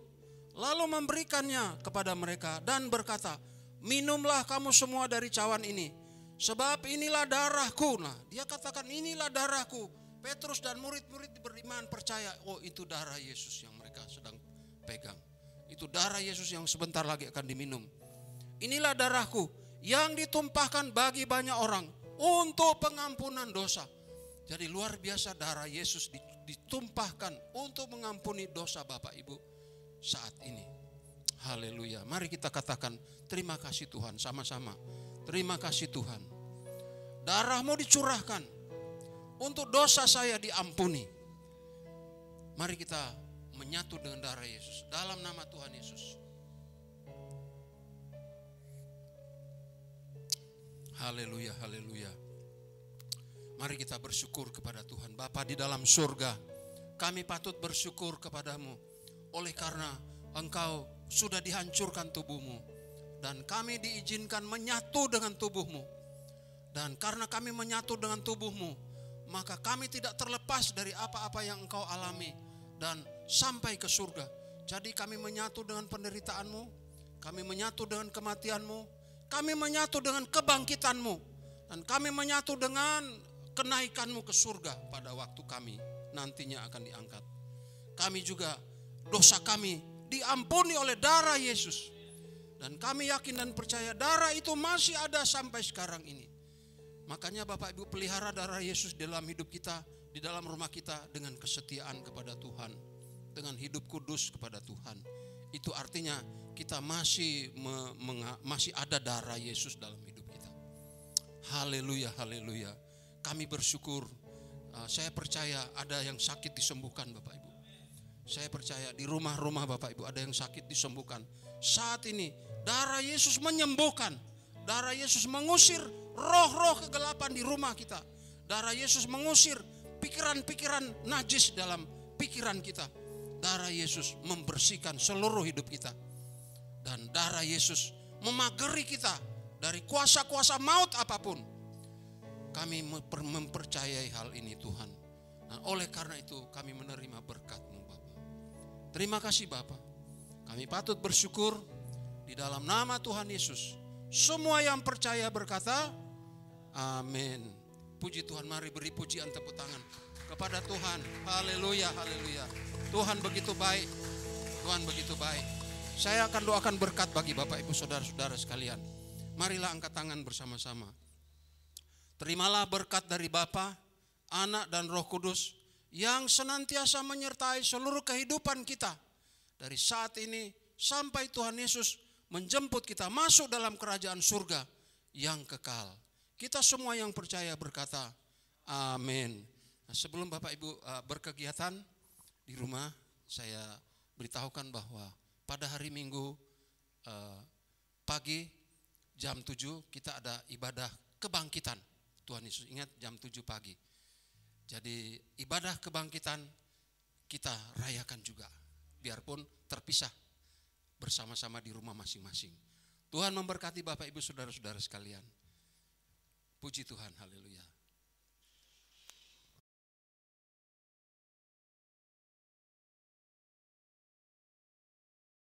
C: lalu memberikannya kepada mereka dan berkata, minumlah kamu semua dari cawan ini, sebab inilah darahku. Nah, dia katakan inilah darahku. Petrus dan murid-murid beriman percaya, oh itu darah Yesus yang mereka sedang pegang. Itu darah Yesus yang sebentar lagi akan diminum. Inilah darahku yang ditumpahkan bagi banyak orang untuk pengampunan dosa. Jadi luar biasa darah Yesus ditumpahkan untuk mengampuni dosa Bapak Ibu saat ini. Haleluya. Mari kita katakan terima kasih Tuhan sama-sama. Terima kasih Tuhan. Darahmu dicurahkan untuk dosa saya diampuni. Mari kita menyatu dengan darah Yesus dalam nama Tuhan Yesus. Haleluya, haleluya. Mari kita bersyukur kepada Tuhan. Bapa di dalam surga, kami patut bersyukur kepadamu oleh karena Engkau sudah dihancurkan tubuhmu dan kami diizinkan menyatu dengan tubuhmu. Dan karena kami menyatu dengan tubuhmu, maka kami tidak terlepas dari apa-apa yang Engkau alami dan sampai ke surga. Jadi kami menyatu dengan penderitaanmu, kami menyatu dengan kematianmu, kami menyatu dengan kebangkitanmu, dan kami menyatu dengan kenaikanmu ke surga pada waktu kami nantinya akan diangkat. Kami juga, dosa kami diampuni oleh darah Yesus. Dan kami yakin dan percaya darah itu masih ada sampai sekarang ini. Makanya Bapak Ibu pelihara darah Yesus dalam hidup kita, di dalam rumah kita dengan kesetiaan kepada Tuhan, dengan hidup kudus kepada Tuhan. Itu artinya kita masih ada darah Yesus dalam hidup kita. Haleluya, haleluya. Kami bersyukur. Saya percaya ada yang sakit disembuhkan Bapak Ibu. Saya percaya di rumah-rumah Bapak Ibu ada yang sakit disembuhkan. Saat ini darah Yesus menyembuhkan. Darah Yesus mengusir roh-roh kegelapan di rumah kita. Darah Yesus mengusir pikiran-pikiran najis dalam pikiran kita. Darah Yesus membersihkan seluruh hidup kita. Dan darah Yesus memagari kita dari kuasa-kuasa maut apapun. Kami mempercayai hal ini Tuhan. Nah, oleh karena itu kami menerima berkat-Mu Bapa. Terima kasih Bapa. Kami patut bersyukur di dalam nama Tuhan Yesus. Semua yang percaya berkata, amin. Puji Tuhan, mari beri pujian tepuk tangan kepada Tuhan. Haleluya, haleluya. Tuhan begitu baik. Tuhan begitu baik. Saya akan doakan berkat bagi Bapak Ibu Saudara-saudara sekalian. Marilah angkat tangan bersama-sama. Terimalah berkat dari Bapa, Anak dan Roh Kudus yang senantiasa menyertai seluruh kehidupan kita. Dari saat ini sampai Tuhan Yesus menjemput kita masuk dalam kerajaan surga yang kekal. Kita semua yang percaya berkata, amin. Nah, sebelum Bapak Ibu berkegiatan di rumah, saya beritahukan bahwa pada hari Minggu pagi jam 7 kita ada ibadah kebangkitan. Tuhan Yesus ingat jam 7 pagi. Jadi ibadah kebangkitan kita rayakan juga. Biarpun terpisah bersama-sama di rumah masing-masing. Tuhan memberkati Bapak Ibu Saudara-saudara sekalian. Puji Tuhan, haleluya.